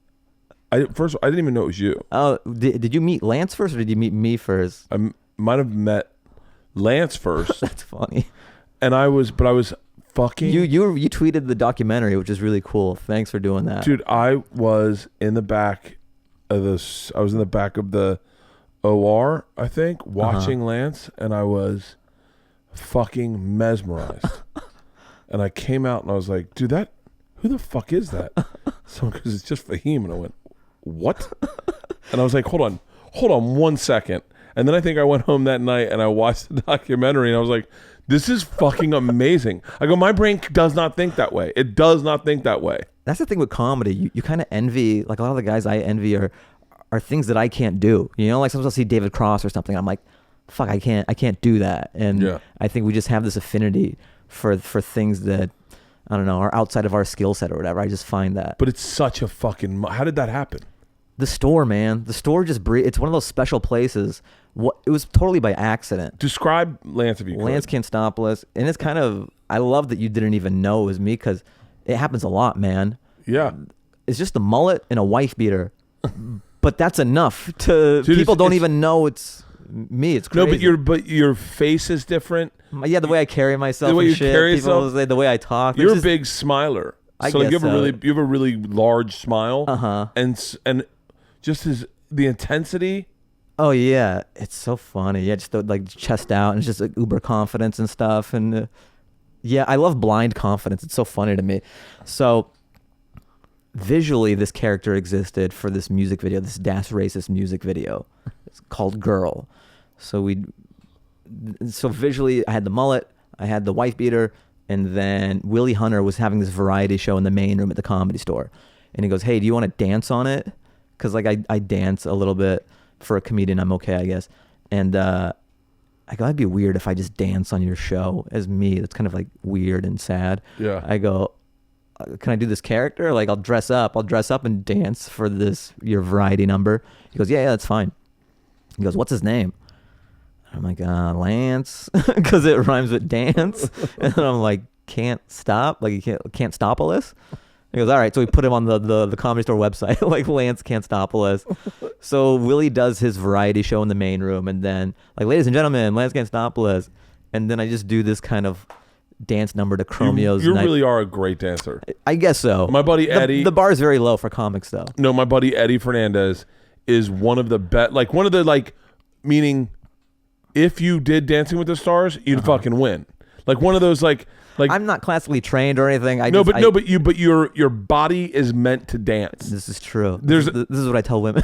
even know it was you. Oh, did you meet Lance first or did you meet me first? I might have met Lance first. That's funny. And I was fucking you tweeted the documentary, which is really cool. Thanks for doing that, dude. I was in the back of the OR, I think, watching Lance, and I was fucking mesmerized. And I came out and I was like, dude, who the fuck is that? So because it's just Fahim, and I went, what? And I was like, hold on 1 second. And then I think I went home that night and I watched the documentary and I was like, This is fucking amazing. I go, my brain does not think that way. It does not think that way. That's the thing with comedy. You kind of envy, like a lot of the guys I envy are things that I can't do. You know, like sometimes I'll see David Cross or something. I'm like, fuck, I can't do that. And I think we just have this affinity for things that, I don't know, are outside of our skill set or whatever. I just find that. But it's such a fucking, how did that happen? The store, man. The store just it's one of those special places. It was totally by accident. Describe Lance if you could. Lance Cantstopolis. And it's kind of, I love that you didn't even know it was me because it happens a lot, man. Yeah. It's just a mullet and a wife beater. But that's enough to, dude, people don't even know it's me. It's crazy. No, but your face is different. Yeah, the way I carry myself, the way and you shit. carry People yourself, say the way I talk. You're a big smiler. So like you have a really large smile. And just the intensity. Oh yeah, it's so funny. Yeah, just the, like chest out and just like uber confidence and stuff. And yeah, I love blind confidence. It's so funny to me. So visually, this character existed for this music video, this Das Racist music video. It's called Girl. So visually, I had the mullet, I had the wife beater, and then Willie Hunter was having this variety show in the main room at the Comedy Store. And he goes, hey, do you want to dance on it? Because like I dance a little bit. For a comedian, I'm okay, I guess. And I go, that'd be weird if I just dance on your show as me. That's kind of like weird and sad. Yeah. I go, can I do this character? Like I'll dress up and dance for your variety number. He goes, yeah, that's fine. He goes, what's his name? I'm like, Lance, because it rhymes with dance. And then I'm like, can't stop, like you can't Cantstopolis. He goes, all right. So we put him on the Comedy Store website, like Lance Cantstopolis. So Willie does his variety show in the main room, and then like, ladies and gentlemen, Lance Cantstopolis, and then I just do this kind of dance number to Chromeo's. You really are a great dancer. I guess so. My buddy Eddie. The bar is very low for comics, though. No, my buddy Eddie Fernandez is one of the best. Like one of the meaning, if you did Dancing with the Stars, you'd fucking win. Like one of those like I'm not classically trained or anything. But your body is meant to dance. This is true. This is what I tell women.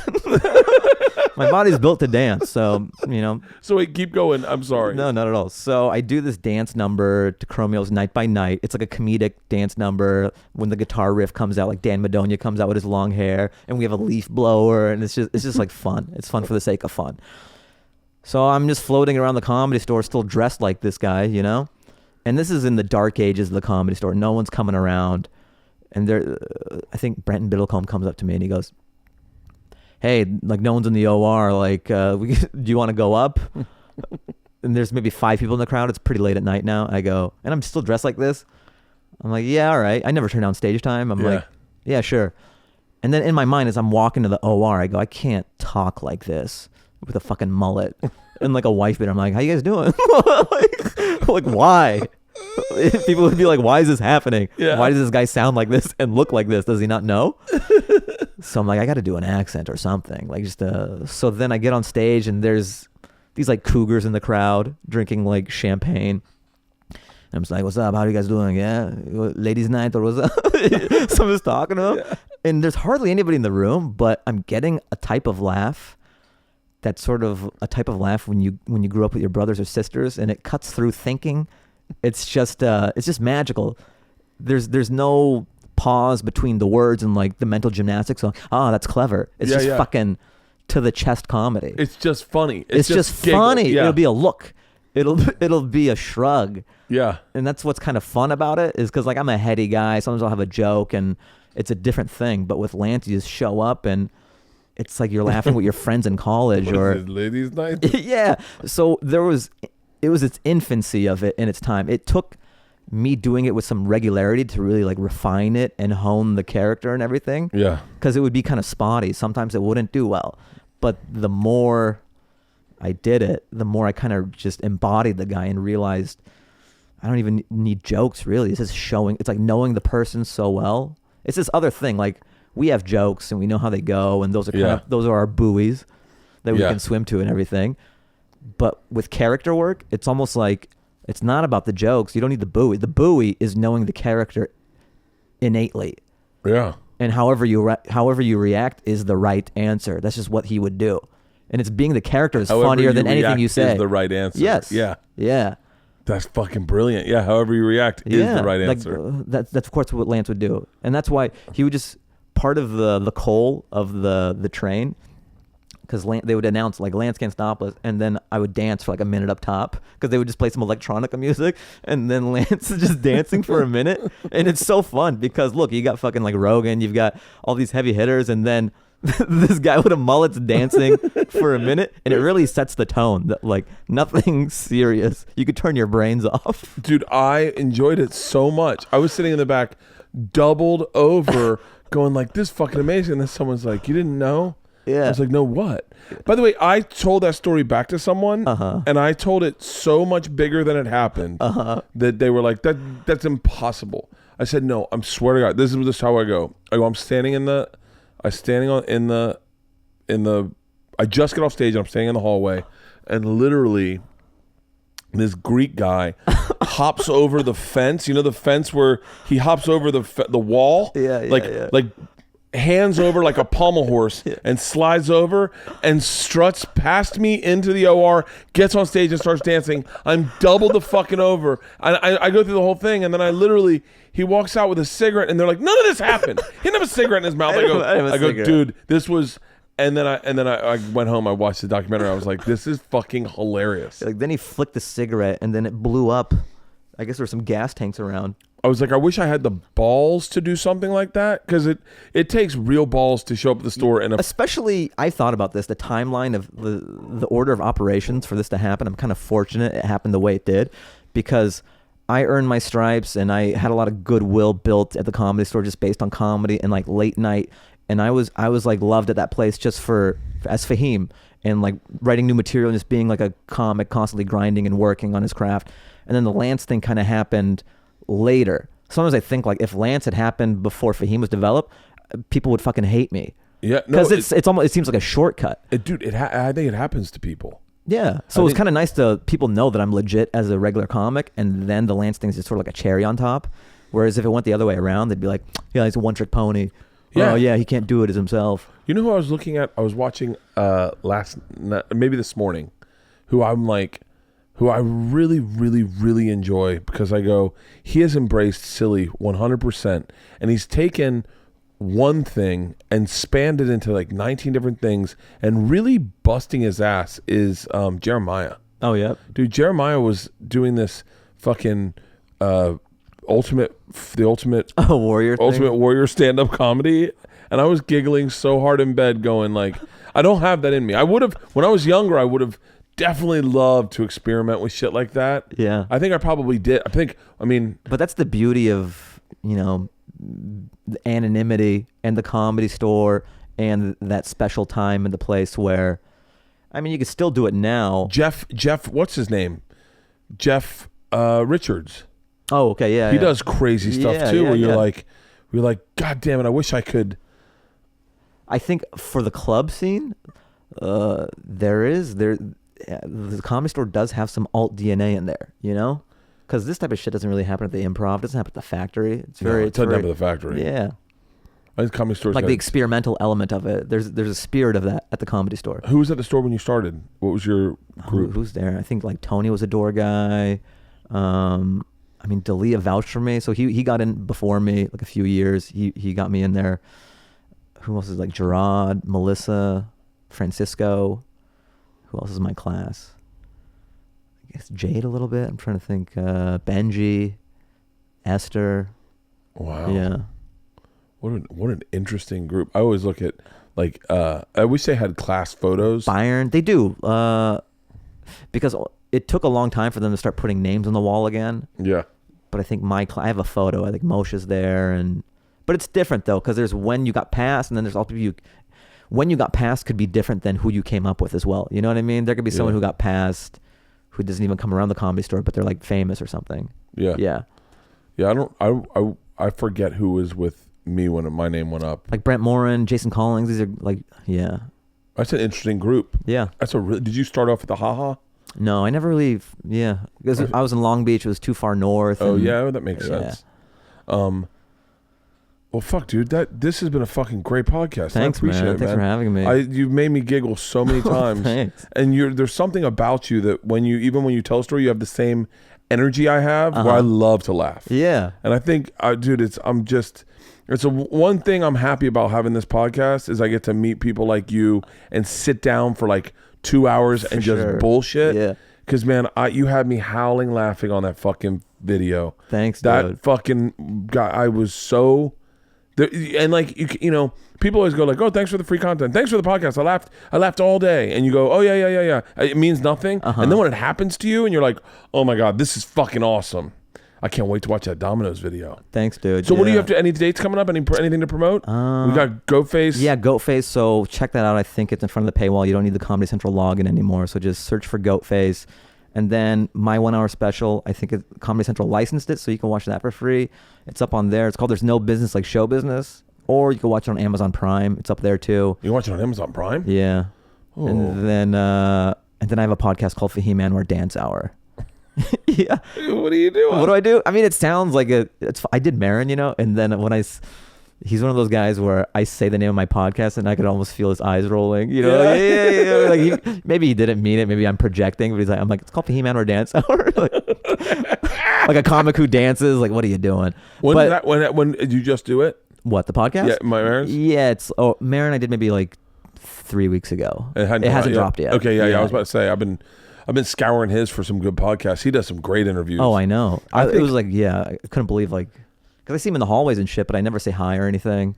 My body's built to dance, so you know. So wait, keep going. I'm sorry. No, not at all. So I do this dance number to Chromeo's Night by Night. It's like a comedic dance number. When the guitar riff comes out, like Dan Madonia comes out with his long hair, and we have a leaf blower, and it's just like fun. It's fun for the sake of fun. So I'm just floating around the Comedy Store, still dressed like this guy, you know. And this is in the dark ages of the Comedy Store. No one's coming around. And I think Brenton Biddlecombe comes up to me and he goes, hey, like no one's in the OR. Like, do you want to go up? And there's maybe 5 people in the crowd. It's pretty late at night now. I go, and I'm still dressed like this. I'm like, yeah, all right. I never turn down stage time. I'm like, yeah, sure. And then in my mind, as I'm walking to the OR, I go, I can't talk like this with a fucking mullet and like a wife beater. I'm like, how you guys doing? like why? People would be like, why is this happening? Yeah. Why does this guy sound like this and look like this? Does he not know? So I'm like, I got to do an accent or something. Like just so then I get on stage and there's these like cougars in the crowd drinking like champagne. And I'm just like, what's up? How are you guys doing? Yeah, ladies' night or what's up? So I'm just talking to them. Yeah. And there's hardly anybody in the room, but I'm getting a type of laugh. That's sort of a type of laugh when you grew up with your brothers or sisters, and it cuts through thinking. It's just magical. There's no pause between the words and like the mental gymnastics. So, that's clever. It's just fucking to the chest comedy. It's just funny. It's just funny. Yeah. It'll be a look. It'll be a shrug. Yeah. And that's what's kind of fun about it is because like I'm a heady guy. Sometimes I'll have a joke and it's a different thing. But with Lance, you just show up and it's like you're laughing with your friends in college or ladies' night. Yeah. So it was its infancy of it in its time. It took me doing it with some regularity to really like refine it and hone the character and everything. Yeah. Because it would be kind of spotty. Sometimes it wouldn't do well. But the more I did it, the more I kind of just embodied the guy and realized I don't even need jokes really. It's just showing. It's like knowing the person so well. It's this other thing. Like we have jokes and we know how they go, and those are those are our buoys that we can swim to and everything. But with character work, it's almost like it's not about the jokes. You don't need the buoy. The buoy is knowing the character innately. Yeah. And however you react is the right answer. That's just what he would do. And it's being the character is funnier than anything you say. Is the right answer. Yes. Yeah. Yeah. That's fucking brilliant. Yeah, however you react is the right answer. That's of course what Lance would do, and that's why he would just part of the coal of the train, because they would announce like Lance Cantstopolis, and then I would dance for like a minute up top because they would just play some electronica music, and then Lance is just dancing for a minute, and it's so fun because look, you got fucking like Rogan, you've got all these heavy hitters, and then this guy with a mullet's dancing for a minute, and it really sets the tone that like nothing serious. You could turn your brains off. Dude, I enjoyed it so much. I was sitting in the back, doubled over, going like, "This is fucking amazing." And then someone's like, "You didn't know?" Yeah. I was like, "No, what?" By the way, I told that story back to someone, and I told it so much bigger than it happened that they were like, "That's impossible." I said, "No, I'm swear to God, this is how I go. I'm standing in the." I just get off stage and I'm standing in the hallway, and literally this Greek guy hops over the fence. You know the fence where he hops over the wall? Like hands over like a pommel horse and slides over and struts past me into the OR, gets on stage and starts dancing. I'm double the fucking over. I go through the whole thing, and then he walks out with a cigarette, and they're like, "None of this happened. He didn't have a cigarette in his mouth." I go, "Dude, this was." And then I went home. I watched the documentary. I was like, "This is fucking hilarious." Like then he flicked the cigarette, and then it blew up. I guess there were some gas tanks around. I was like, I wish I had the balls to do something like that, because it takes real balls to show up at the store. And especially, I thought about this, the timeline of the order of operations for this to happen. I'm kind of fortunate it happened the way it did, because I earned my stripes and I had a lot of goodwill built at the Comedy Store just based on comedy and like late night. And I was like loved at that place just as Fahim, and like writing new material and just being like a comic, constantly grinding and working on his craft. And then the Lance thing kind of happened later. Sometimes I think like if Lance had happened before Fahim was developed, people would fucking hate me. Yeah, because it's almost, it seems like a shortcut. I think it happens to people. Yeah, so it's kind of nice to people know that I'm legit as a regular comic, and then the Lance thing is just sort of like a cherry on top. Whereas if it went the other way around, they'd be like, "Yeah, he's a one-trick pony. Yeah. Oh yeah, he can't do it as himself." You know who I was looking at? I was watching maybe this morning, who I really, really, really enjoy, because I go, he has embraced silly 100%, and he's taken one thing and spanned it into like 19 different things, and really busting his ass is Jeremiah. Oh yeah, dude, Jeremiah was doing this fucking ultimate warrior stand-up comedy, and I was giggling so hard in bed going like, I don't have that in me. I would have, when I was younger, I would have definitely loved to experiment with shit like that. Yeah, I think I probably did. But that's the beauty of, you know, the anonymity and the Comedy Store and that special time and the place where, I mean, you can still do it now. Jeff, what's his name? Jeff Richards. Oh, okay, yeah. He does crazy stuff too, where you're like, God damn it, I wish I could. I think for the club scene, the Comedy Store does have some alt DNA in there, you know, because this type of shit doesn't really happen at the Improv. It doesn't happen at the Factory. It doesn't happen at the Factory. Yeah, I think Comedy Store, like the experimental element of it. There's a spirit of that at the Comedy Store. Who was at the store when you started? What was your group? Who's there? I think like Tony was a door guy. I mean, Dalia vouched for me, so he got in before me, like a few years. He got me in there. Who else is like Gerard, Melissa, Francisco? Who else is in my class? I guess Jade a little bit. I'm trying to think. Benji, Esther. Wow. Yeah. What an interesting group. I always look at like I wish they had class photos. Byron, they do. Because it took a long time for them to start putting names on the wall again. Yeah. But I think I have a photo. I think Moshe's there, but it's different though, because there's when you got passed, and then there's also when you got passed could be different than who you came up with as well. You know what I mean? There could be someone who got passed who doesn't even come around the Comedy Store, but they're like famous or something. Yeah. Yeah. Yeah. I forget who was with me when my name went up. Like Brent Morin, Jason Collins. These are like, yeah. That's an interesting group. Yeah. Did you start off at the Ha-Ha? No, I never really. Yeah, because I was in Long Beach. It was too far north. Oh yeah, that makes sense. Well, fuck, dude. This has been a fucking great podcast. Thanks, I appreciate man. it, Thanks for having me. You've made me giggle so many times. Thanks. And there's something about you that when you tell a story, you have the same energy I have where I love to laugh. Yeah. And I think, dude, it's one thing I'm happy about having this podcast is I get to meet people like you and sit down for like 2 hours and just bullshit. Yeah. Because, man, you had me howling laughing on that fucking video. Thanks, that dude. fucking guy, I was so... And like, you know, people always go like, oh, thanks for the free content. Thanks for the podcast. I laughed all day. And you go, oh, yeah. It means nothing. And then when it happens to you and you're like, oh my God, this is fucking awesome. I can't wait to watch that Domino's video. Thanks, dude. So what do you have to, any dates coming up? Anything to promote? We got Goatface. Yeah, Goatface. So check that out. I think it's in front of the paywall. You don't need the Comedy Central login anymore. So just search for Goatface. And then my 1 hour special, I think Comedy Central licensed it, so you can watch that for free. It's up on there. It's called There's No Business Like Show Business. Or you can watch it on Amazon Prime. It's up there too. You can watch it on Amazon Prime? Yeah. Oh. And then I have a podcast called Fahim Anwar Dance Hour. Yeah. What are you doing? What do I do? I mean, it sounds like I did Marin, you know, and then when he's one of those guys where I say the name of my podcast and I could almost feel his eyes rolling, you know, yeah. Like maybe he didn't mean it. Maybe I'm projecting, but I'm like, it's called Fahim Anwar Dance Hour. Like a comic who dances. Like, what are you doing? When did you just do it? What, the podcast? Yeah, Marin's? Yeah, Marin I did maybe like 3 weeks ago. It hasn't dropped yet. Okay, yeah. I was about to say, I've been scouring his for some good podcasts. He does some great interviews. Oh, I know. It was like, I couldn't believe, like, because I see him in the hallways and shit, but I never say hi or anything.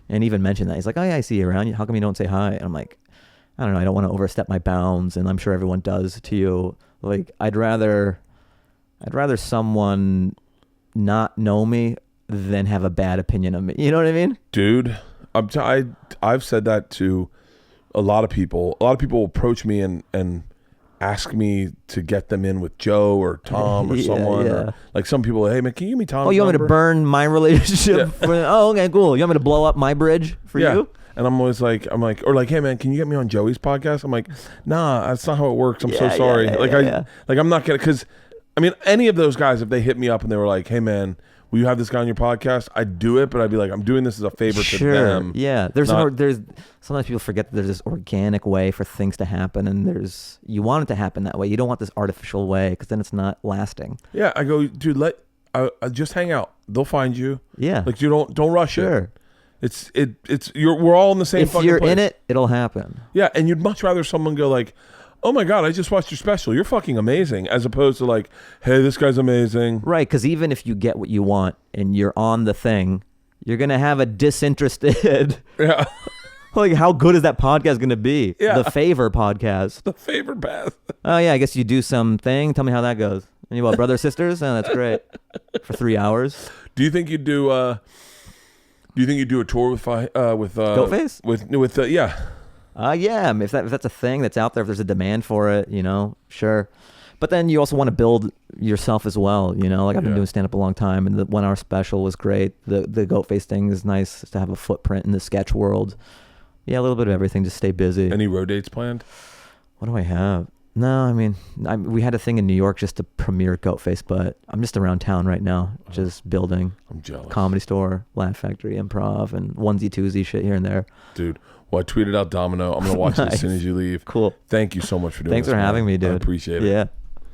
And even mention that. He's like, oh yeah, I see you around. How come you don't say hi? And I'm like, I don't know. I don't want to overstep my bounds, and I'm sure everyone does to you. Like, I'd rather someone not know me than have a bad opinion of me. You know what I mean? Dude, I've said that to a lot of people. A lot of people will approach me and ask me to get them in with Joe or Tom or someone. Yeah. Or like some people, hey man, can you give me Tom's Oh, you want me number? to burn my relationship? Yeah. Okay, cool. You want me to blow up my bridge for you? And I'm always like, or like, hey man, can you get me on Joey's podcast? I'm like, nah, that's not how it works. I'm so sorry. I'm not gonna, because I mean, any of those guys, if they hit me up and they were like, hey man, will you have this guy on your podcast? I'd do it, but I'd be like, I'm doing this as a favor to them. Yeah. There's sometimes people forget that there's this organic way for things to happen, and you want it to happen that way. You don't want this artificial way, because then it's not lasting. Yeah, I go, dude, just hang out. They'll find you. Yeah. Like, you don't rush it. Sure. We're all in the same if fucking you're place. in it, it'll happen. Yeah, and you'd much rather someone go like, oh my God, I just watched your special. You're fucking amazing. As opposed to like, hey, this guy's amazing. Right, because even if you get what you want and you're on the thing, you're going to have a disinterested... Yeah. Like, how good is that podcast going to be? Yeah. The Favor podcast. The favor path. Oh, yeah, I guess you do something. Tell me how that goes. And you brother, sisters? Oh, that's great. For 3 hours. Do you think you'd do a tour with Goatface? Yeah. Yeah, if that's a thing that's out there, if there's a demand for it, sure. But then you also want to build yourself as well, like I've been doing stand-up a long time, and the 1 hour special was great. The Goatface thing is nice to have a footprint in the sketch world. Yeah, a little bit of everything, just stay busy. Any road dates planned? What do I have? No, I mean, we had a thing in New York just to premiere Goatface, but I'm just around town right now, just building. I'm jealous. Comedy Store, Laugh Factory, Improv, and onesie-twosie shit here and there. Dude, well, I tweeted out Domino. I'm going to watch it as soon as you leave. Cool. Thank you so much for doing this. Thanks for having me, dude. I appreciate it. Yeah.